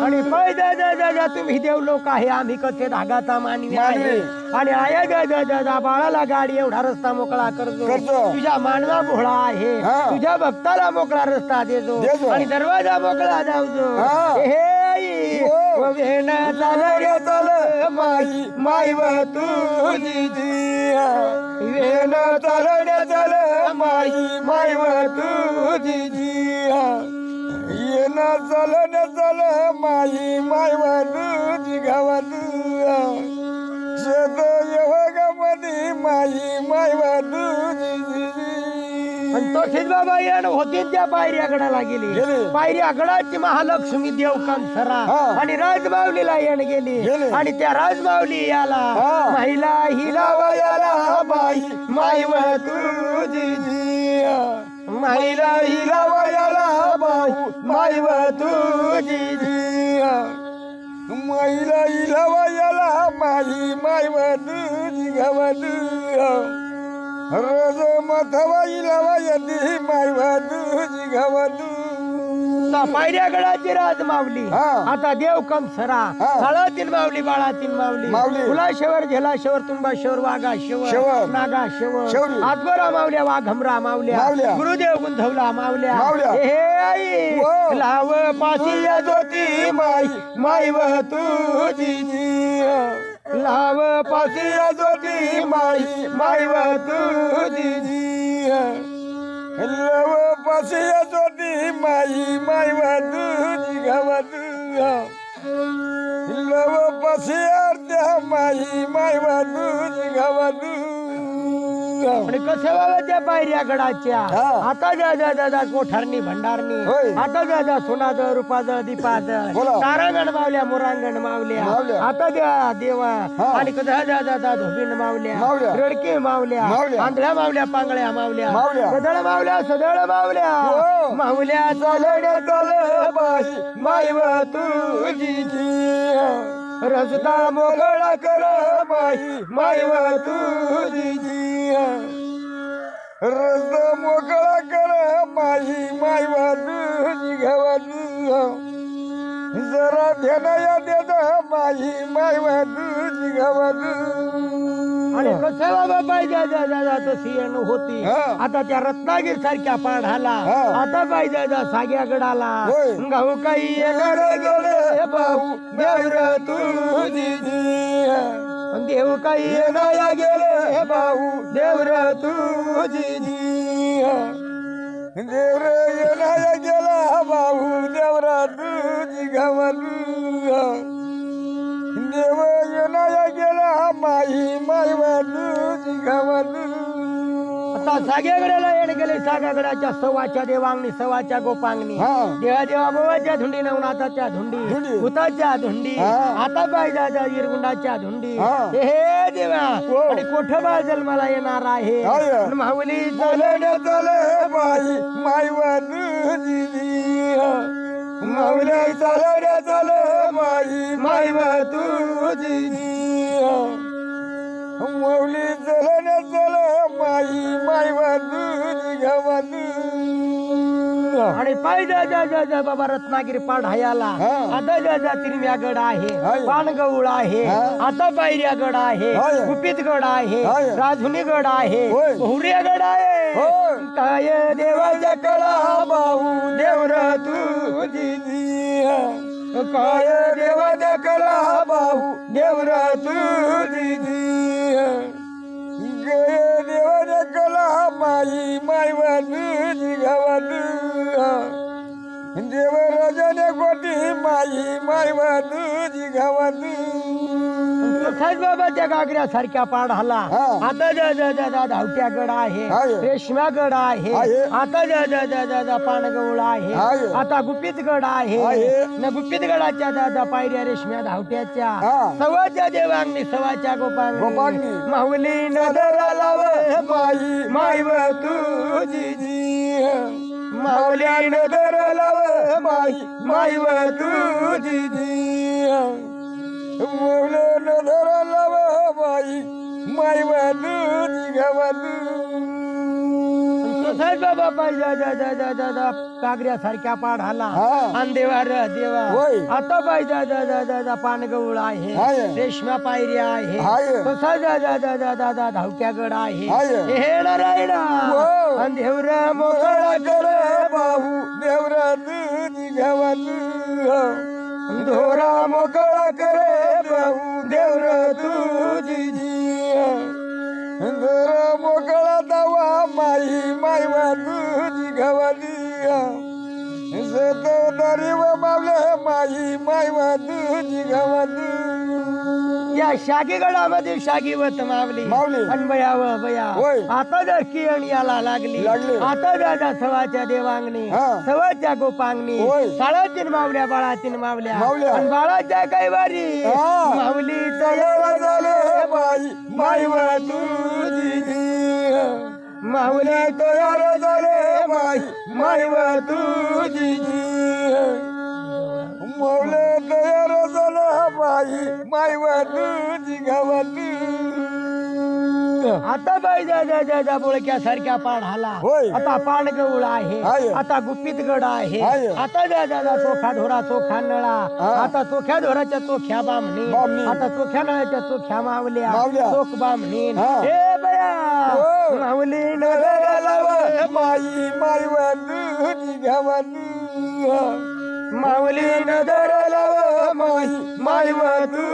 S2: आणि पैदा तुम्ही देव लोक आहे आम्ही कसे धागाचा मानवी आहे
S1: मानवी.
S2: आणि आया दादा बाळाला गाडी एवढा रस्ता मोकळा करतो
S1: करतो.
S2: तुझ्या मानवा भोळा आहे
S1: हा.
S2: तुझ्या भक्ताला मोकळा रस्ता देतो
S1: देतो.
S2: आणि दरवाजा मोकळा जाऊजो
S1: हा.
S2: हे आई,
S1: हो.
S2: व वेणा चालण्या
S1: चल माई माई तुझी वेण चालण्या चल माई माई तुझी येण चालण्या चल माई माई तुझी गावात शेत येवगामध्ये माई माई तुझी
S2: आणि तो बाबा यानं होते त्या पायऱ्यागडाला गेली
S1: गेली.
S2: पायऱ्यागडाची महालक्ष्मी देव कंसरा
S1: हा.
S2: आणि राजमावलीला येणं
S1: गेली.
S2: गेली आणि त्या राजमावली याला
S1: हा.
S2: महिला हिला
S1: वयाला बाई माई तुझी महिला हिला वयाला भाऊ माई तुझी महिला हिला वयाला माई तुझी गावात रोज मथवा हिला वयती माई तुझी गावात
S2: आता पायऱ्या गडाची राज मावली
S1: हा.
S2: आता देव कम सरा
S1: हा.
S2: साळातीन मावली बाळातीन मावली
S1: माऊली.
S2: फुलाशेवर झेलाशेवर तुंबाशेवर वाघा
S1: शेवर.
S2: शेवर नागा शेवर
S1: शेवरी.
S2: आजबरा मावल्या वाघमरा मावल्या
S1: मावल्या.
S2: गुरुदेव गुंधवला मावल्या
S1: मावल्या.
S2: हे आई
S1: वो.
S2: लाव पाशी या ज्योती माई माई व तुझी लाव पाशी या ज्योती माई माई व तुझी
S1: लव पासिया जोती माई माई वादू गावादू लव पासिया त्या माई माई वादू गावादू
S2: आणि कसे बाबा त्या पायऱ्या गडाच्या
S1: हा.
S2: आता जा जा जा जा कोठारणी भंडारणी
S1: होय.
S2: आता जा जा सोनाजळ रुपाजळ दीपाजळ
S1: बोला.
S2: तारांगण मावल्या मुरांगण मावल्या
S1: मावल्या.
S2: आता द्या देवा
S1: हा.
S2: आणि कदा जा जा जा धोबीन मावल्या
S1: मावल्या.
S2: रडके मावल्या
S1: मावल्या.
S2: आंधळ्या मावल्या पांगळ्या मावल्या
S1: मावल्या.
S2: सदळ मावल्या सदळ मावल्या
S1: हो.
S2: मावल्या चालण्या चाल बाई माई व तुझी रस्ता मोकळा कर माई माई व तुझी
S1: रस मोकळा कर माई माई वादू गावादू जरा ध्यानया देत माई माई वादू गावादू
S2: आणि कसं बाबा पाहिजे जा जा जा तशी येणं होती
S1: हा.
S2: आता त्या रत्नागिरी सारख्या पाढाला
S1: हा.
S2: आता पाहिजे जा साग्या गडाला
S1: होय.
S2: गाऊ काही येणार गेले भाऊ देवर तुझी देव काही येणार गेले भाऊ देवर तुझी
S1: देवर येणाया गेला भाऊ देवरा तुझी गावादू देव येणाया गेला माई माई वादू गावादू
S2: आता साग्या गडाला येणे गेले साग्या गडाच्या सवाच्या देवांगणी सवाच्या गोपांगणी
S1: हा.
S2: देवा देवा बोवाच्या धुंडी नवनाथाच्या धुंडी
S1: धुंडी.
S2: भूताच्या धुंडी
S1: हा.
S2: आता पाहिजे इरगुंडाच्या धुंडी
S1: हा.
S2: हे देवा
S1: हो.
S2: आणि कोठबा जन्माला येणार आहे
S1: आहे.
S2: आणि माऊली
S1: चालण्या चाले बाई माई वादू
S2: माऊली चालण्या चाले माई माई तुझी
S1: मौली चलण्या चल माई माई वादू गावादू
S2: आणि पाहिजे बाबा रत्नागिरी पाढायाला
S1: हा.
S2: आता जा तिरम्या गड आहे
S1: आहे.
S2: पानगौळ आहे
S1: हा.
S2: आता पायऱ्या गड आहे
S1: आहे.
S2: कुपित गड आहे
S1: आहे.
S2: राजुनी गड आहे
S1: होय.
S2: बहुऱ्या गड आहे
S1: होय.
S2: काय देवाच्या कळा भाऊ देवर तुझी काय देवाच्या कळा भाऊ देवर तुझी
S1: गय देवाने कला माई माई वादू गावादू देव राजाने गोटी माई माई वादू गावादू
S2: प्रसाद बाबाच्या गागऱ्या सारख्या पाढाला
S1: हा.
S2: आता जा धावट्या गड आहे
S1: आहे.
S2: रेशम्या गड आहे
S1: आहे.
S2: आता जा पानगौळ आहे
S1: आहे.
S2: आता गुपित गड आहे
S1: आहे.
S2: न गुपित गडाच्या जा पायऱ्या रेशम्या धावट्याच्या
S1: हा.
S2: सवाच्या देवांगणी सवाच्या गोपांगणी
S1: गोपांगणी.
S2: माऊली नदरा लाव
S1: माई
S2: माई व तुझी माऊली नदरा लाव माई माई व तुझी
S1: मौले नधरा लाव माई माई वादू गावादू
S2: प्रसाद बाबा पाहिजे कागऱ्या सारख्या पाढाला
S1: हा.
S2: अंदेवार देवा
S1: होय.
S2: आता पाहिजे पानगौळ आहे
S1: आहे.
S2: रेशम्या पायऱ्या आहे
S1: आहे.
S2: तसा धावट्या गड आहे
S1: आहे.
S2: हे नारायणा
S1: हो.
S2: अंधेवर मोकळा कर
S1: बाहू देवरा तुझी गावादू
S2: धोरा मोकळा कर भाऊ देवर तुझी
S1: जर मोकळा दावा माई माई वादू गावादी सत दरी व मावले माई माई वादू गावादू
S2: या शागी गडामध्ये शागीवत मावली
S1: मावली.
S2: आणि बया व बया
S1: होय.
S2: आता जर किरण याला लागली
S1: लागली.
S2: आता दादा सवाच्या देवांगणी
S1: हा.
S2: सवाच्या गोपांगणी
S1: होय.
S2: साळातीन मावल्या बाळातीन मावल्या
S1: मावल्या.
S2: आणि बाळाच्या काही वारी
S1: हा.
S2: माऊली
S1: तयार झाले माई माई वादू
S2: माऊली
S1: तयार झाले माई माई वादू मौले तयार झाला माई माई वादू गावादू
S2: आता बाई जा बोळक्या सारख्या पाढाला
S1: होय.
S2: आता पाणगवळ
S1: आहे.
S2: आहे आता गुपित गड आहे
S1: आहे.
S2: आता जा चोखा ढोरा चोखा नळा आता चोख्या ढोराच्या चोख्या बामणी
S1: बामणी.
S2: आता चोख्या नळाच्या चोख्या मावल्या
S1: मावल्या.
S2: चोख बामणी
S1: हा.
S2: हे बया
S1: हो.
S2: माऊली
S1: नगराला
S2: नगराला
S1: माई माई वादू गावादू
S2: माऊली नगराला
S1: माई माई वादू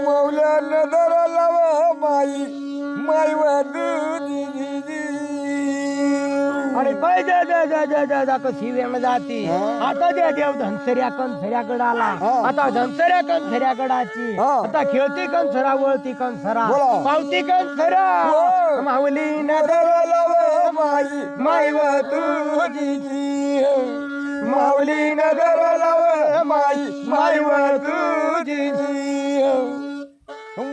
S1: मौल्या नगराला माई माई वादू
S2: आणि पाहिजे जा कशी वेळ जाती
S1: हा.
S2: आता द्या देव धनसऱ्या कणसऱ्याकडे आला
S1: हा.
S2: आता धनसऱ्या कणसऱ्याकडाची
S1: हा.
S2: आता खेळती कणसरा वळती कणसरा
S1: बोला.
S2: पावती कणसरा
S1: हो.
S2: माऊली
S1: नगराला माई माई वादू माऊली नगराला माई माई वादू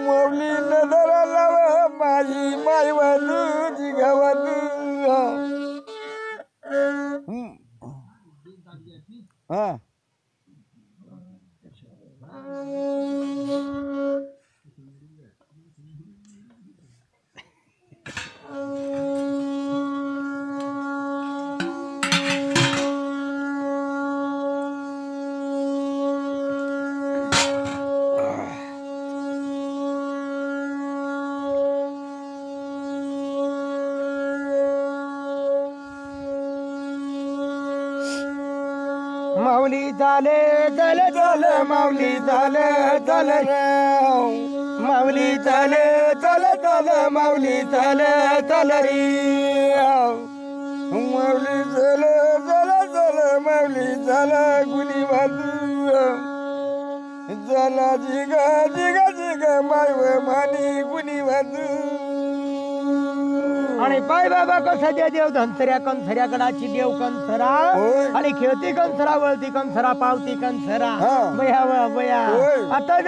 S1: मौली नगराला माई माई वादू गावादू हा
S2: माऊली चाले चल चल माऊली चाले चल माऊली चाले चल चल माऊली चाले चल रे
S1: माऊली चल चल चल माऊली चल गुली वाजू चला जिगा जिगा जिगा माय मानी गुली वाजू
S2: आणि पाय बाबा कसा द्या देव धनसऱ्या कणसऱ्याकडाची देव कणसरा
S1: होय.
S2: आणि खेळती कणसरा वळती कणसरा पावती कणसरा
S1: हा.
S2: बया व बया
S1: होय.
S2: आता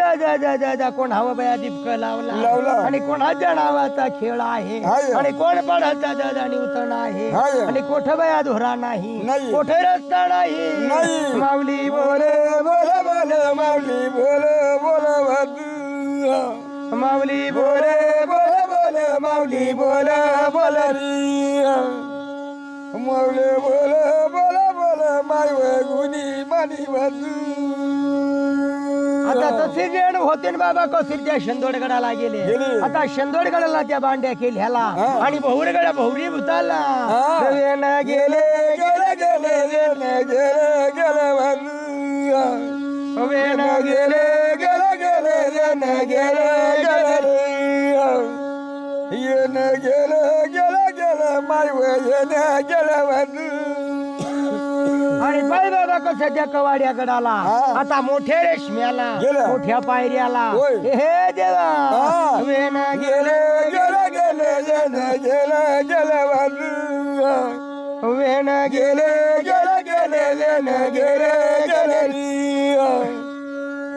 S2: जा कोण हवं बया दीपक
S1: लावला.
S2: लावला आणि कोणाच्या नावाचा खेळ आहे
S1: आहे.
S2: आणि कोण पडाचा आणि उतरण आहे
S1: आहे.
S2: आणि कोठ बया धोरा नाही
S1: नाही.
S2: कोठे रस्ता नाही
S1: नाही.
S2: माऊली
S1: बोले
S2: बोले
S1: बोले बोले माऊली बोले बोले वाजू
S2: माऊली
S1: बोले
S2: बोले
S1: बोले बोले माऊली बोले बोले री माऊली बोले बोले बोले माय गुनी मानी वाजू
S2: आता तसे जेण होते ना बाबा कसिरच्या शेंदोडगडाला गेले
S1: गेले.
S2: आता शेंदोडगडाला त्या बांड्या केल्याला
S1: हा.
S2: आणि बहुरगडा बहुरी भूताला
S1: हा.
S2: रवेन गेले
S1: गेले गेले गेले गेले गेले वाजू
S2: वेन
S1: गेले गेले गेले गेले गेले गेले येणे गेले गेले गेले माय येणे गेले वाजू
S2: आणि पाय बाबा कसं त्या कवाड्याकडाला
S1: हा.
S2: आता मोठ्या रेशम्याला
S1: गेलं.
S2: मोठ्या पायऱ्याला
S1: होय.
S2: हे देवा
S1: हा.
S2: वेन
S1: गेले
S2: गेले
S1: गेले गेले गेले गेले गेले वाजू
S2: वेन
S1: गेले गेले गेले गेले गेले गेले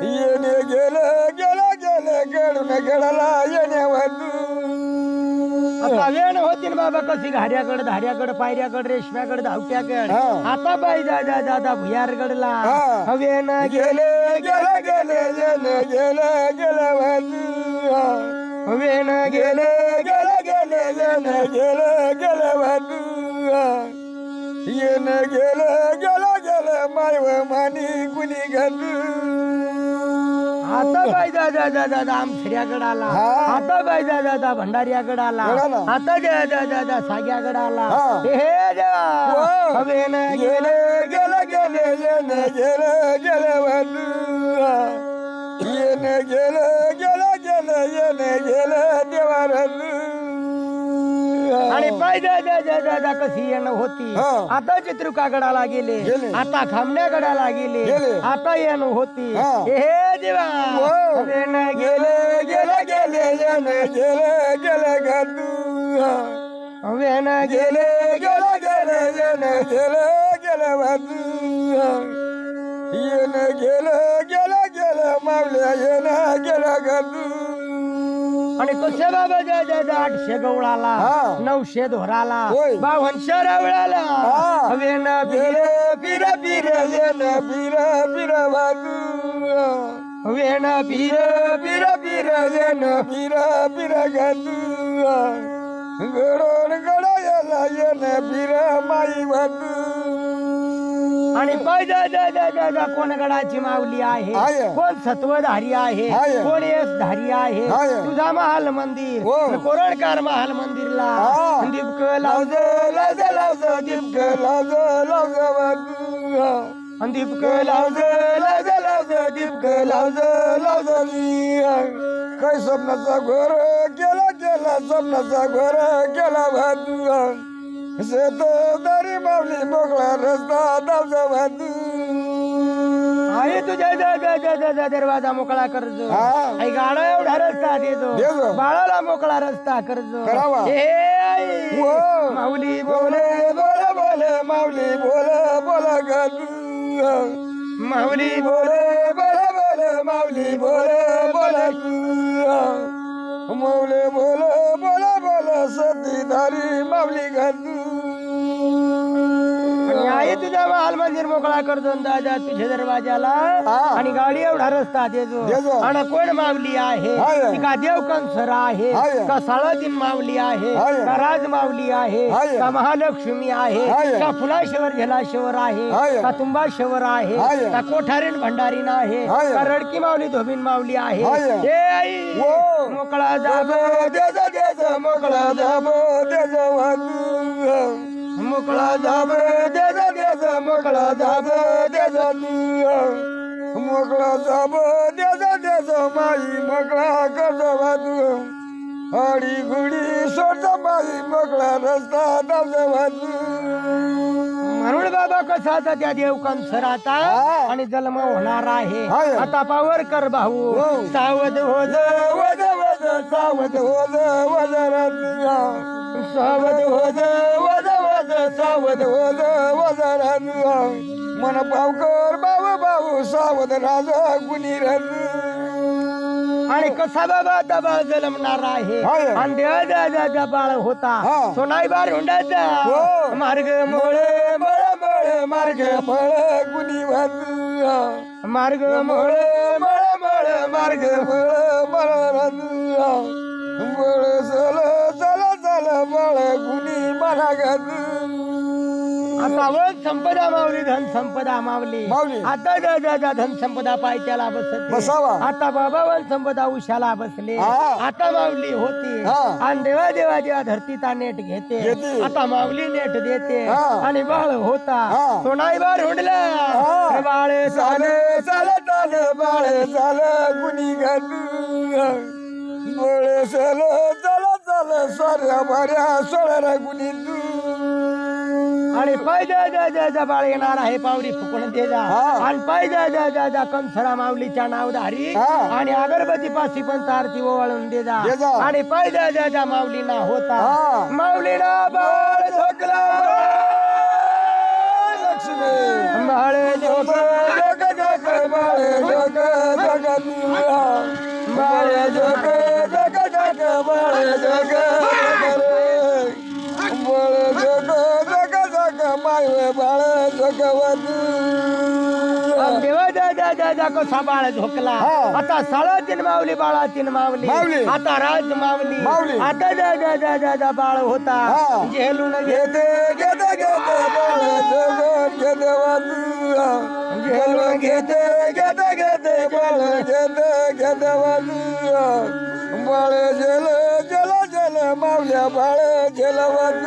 S1: येणे गेले गेले गेले गेडून गेडाला येणे वाजू
S2: आता वेण होती ना बाबा कशी घाऱ्याकड धाऱ्याकड पायऱ्याकड रेशम्याकड धावट्याकड
S1: हा.
S2: आता बाई दादा भुयारगडला
S1: हा.
S2: हवेन
S1: गेले गेले गेले गेले गेले गेले वाजू
S2: हवेन
S1: गेले गेले गेले गेले गेले गेले वाजू येणे गेले गेले गेले माय मानी गुनी घालू
S2: आता बाई दादा आमसऱ्याकड आला
S1: हा.
S2: आता बाई दादा भंडाऱ्याकड आला
S1: गडाला.
S2: आता दादा साग्याकड आला
S1: हा.
S2: हे देवा
S1: वा.
S2: हवेन
S1: गेले गेले गेले येणे गेले गेले वाजू येणे गेले गेले गेले येणे गेले देवा राजू
S2: आणि पाय दादा कशी येणं होती
S1: हा.
S2: आता चित्रुकागडाला गेले
S1: गेले.
S2: आता खामण्यागडाला गेले
S1: गेले.
S2: आता येणं होती
S1: हा.
S2: हे देवा
S1: वा.
S2: हवेन
S1: गेले गेले गेले येणे गेले गेले घालू
S2: हवेन
S1: गेले गेले गेले येणे गेले गेले वाजू येणे गेले गेले गेले मावल्या येणे गेले घालू
S2: आणि कसे बाबा 800 गवळाला
S1: हा.
S2: 900 धोराला
S1: होय.
S2: 52 रावळाला
S1: हा.
S2: हवेन
S1: गेले पिरा पिरा येणे पिरा पिरा वाजू
S2: वेण पीर
S1: पीर पीर येन पीर पीर गदू गडोन गडायला येन पीर माई वदू
S2: आणि पाय कोण गडाची माऊली आहे
S1: आहे.
S2: कोण सत्वधारी आहे
S1: आहे.
S2: कोण यशधारी आहे
S1: आहे.
S2: तुझा महाल मंदिर
S1: हो.
S2: कोरणकार महाल मंदिरला
S1: हा.
S2: दीपक लावज
S1: लावज लावज दीपक लावज लावज वदू
S2: दीपक
S1: लावज लावज लावज दीपक लावज लावज काय स्वप्नाचा घोर केला केला स्वप्नाचा घोर केला वदू शेतदारी माऊली मोकळा रस्ता दावज वदू
S2: आहे तुझ्या दरवाजा मोकळा करजो
S1: हा.
S2: आई गाडा एवढा रस्ता देजो
S1: देजो.
S2: बाळाला मोकळा रस्ता करजो
S1: करावा.
S2: हे आई
S1: वो.
S2: माऊली
S1: बोले बोले बोले माऊली बोले बोला गदू
S2: माऊली
S1: बोले बोले बोले माऊली बोले बोला माऊली बोले बोले बोले सतीधारी माऊली गदू
S2: आणि आई तुझ्या महाल मंदिर मोकळा करतो दादा तुझ्या दरवाजाला
S1: हा.
S2: आणि गाडी एवढा रस्ता देजो
S1: देजो.
S2: आणि कोण माऊली आहे
S1: आहे.
S2: ती का देव कंसर आहे
S1: आहे.
S2: का साळातीन माऊली आहे
S1: आहे.
S2: का राज माऊली आहे
S1: आहे.
S2: का महालक्ष्मी आहे
S1: आहे.
S2: का फुलाशेवर झेलाशेवर आहे
S1: आहे.
S2: का तुंबाशेवर आहे
S1: आहे.
S2: का कोठारीन भंडारीन आहे
S1: आहे.
S2: का रडकी माऊली धोबीन माऊली आहे
S1: आहे.
S2: हे आई
S1: वो.
S2: मोकळा जाबो
S1: देज देज मोकळा जाबो देज वदू
S2: मोकळा
S1: जाबो देज देज मोकळा जाबो देज मोकळा जाबो देज देज माई मोकळा कर्ज वदू हडी गुडी सोड माई मोकळा रस्ता दावज वदू
S2: म्हणून बाबा कसा त्या देव कंसराता
S1: हा.
S2: आणि जन्म होणार आहे
S1: आहे.
S2: आता पावर कर भाऊ
S1: हो.
S2: सावध हो ज,
S1: वद वद सावध वद वद रत्ना
S2: सावध हो ज,
S1: वद वद सावध वद वद रत्ना मन पावकर बाबू बाबू सावध राजा गुणी
S2: आणि कसा बाबा दबा जन्मणार आहे
S1: आहे.
S2: आणि देवा बाळ होता
S1: हा.
S2: सोनाई बार हुंडाचा
S1: हो.
S2: मार्ग मोळे
S1: मळ मळ मार्ग मळ गुणी वद
S2: मार्ग मोळे
S1: मळ मळ मळ मार्ग मळ मळ रत्ना मळ चल चल चल मळ गुणी मरा गद
S2: आता वन संपदा मावली धन संपदा मावली
S1: माऊली.
S2: आता जा धन संपदा पायथ्याला बसते
S1: बसावा.
S2: आता बाबा वन संपदा उशाला बसले
S1: हा.
S2: आता माऊली होती
S1: हा.
S2: आणि देवा देवा देवा धरतीचा नेट घेते
S1: घेते.
S2: आता माऊली नेट देते
S1: हा.
S2: आणि बाळ होता
S1: हा.
S2: सोनाई बार हुंडला
S1: हा.
S2: बाळ
S1: चाल चाल चाल बाळ चाल गुणी गद बोळे चल चल चल साऱ्या माऱ्या सोळ्या गुणी
S2: आणि पाय जा बाळ येणार आहे पावरी फुकून दे जा
S1: हा.
S2: आणि पाय जा कंसरा माऊलीच्या नावधारी
S1: हा.
S2: आणि अगरबत्ती पाशी पण आरती ओवाळून दे जा
S1: दे जा.
S2: आणि पाय जा माऊलीना होता
S1: हा.
S2: माऊलीना बाळ झोकला
S1: लक्ष्मी
S2: बाळ झोकला
S1: जग जग बाळ जग जग बाळ जग जग जग बाळ जग बाळ जग जग जग माय बाळ जगवत
S2: देवा जा कसा बाळ झोकला
S1: हा.
S2: आता साळातीन माऊली बाळातीन माऊली
S1: माऊली.
S2: आता राज माऊली
S1: माऊली.
S2: आता जा बाळ होता
S1: हा.
S2: झेलून
S1: घेते घेते घेते बाळ जग घेतवत घेलून घेते घेते घेते बाळ घेते घेतवत बाळ जल जल जल मावल्या बाळ जलवत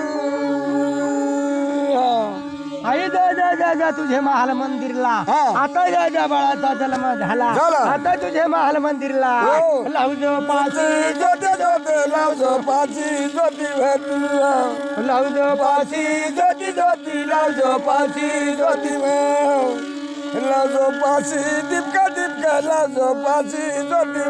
S2: आई जा तुझे महाल मंदिरला
S1: हा.
S2: आता जा बाळाचा जन्म झाला
S1: झाला.
S2: आता तुझे महाल मंदिरला
S1: हो.
S2: लावजो पाची
S1: जोते जोते लावजो पाची जोती
S2: लावजो
S1: पाची जोती जोती लावजो पाची जोती लावजो पाची टिपका टिपका लावजो पाची जोती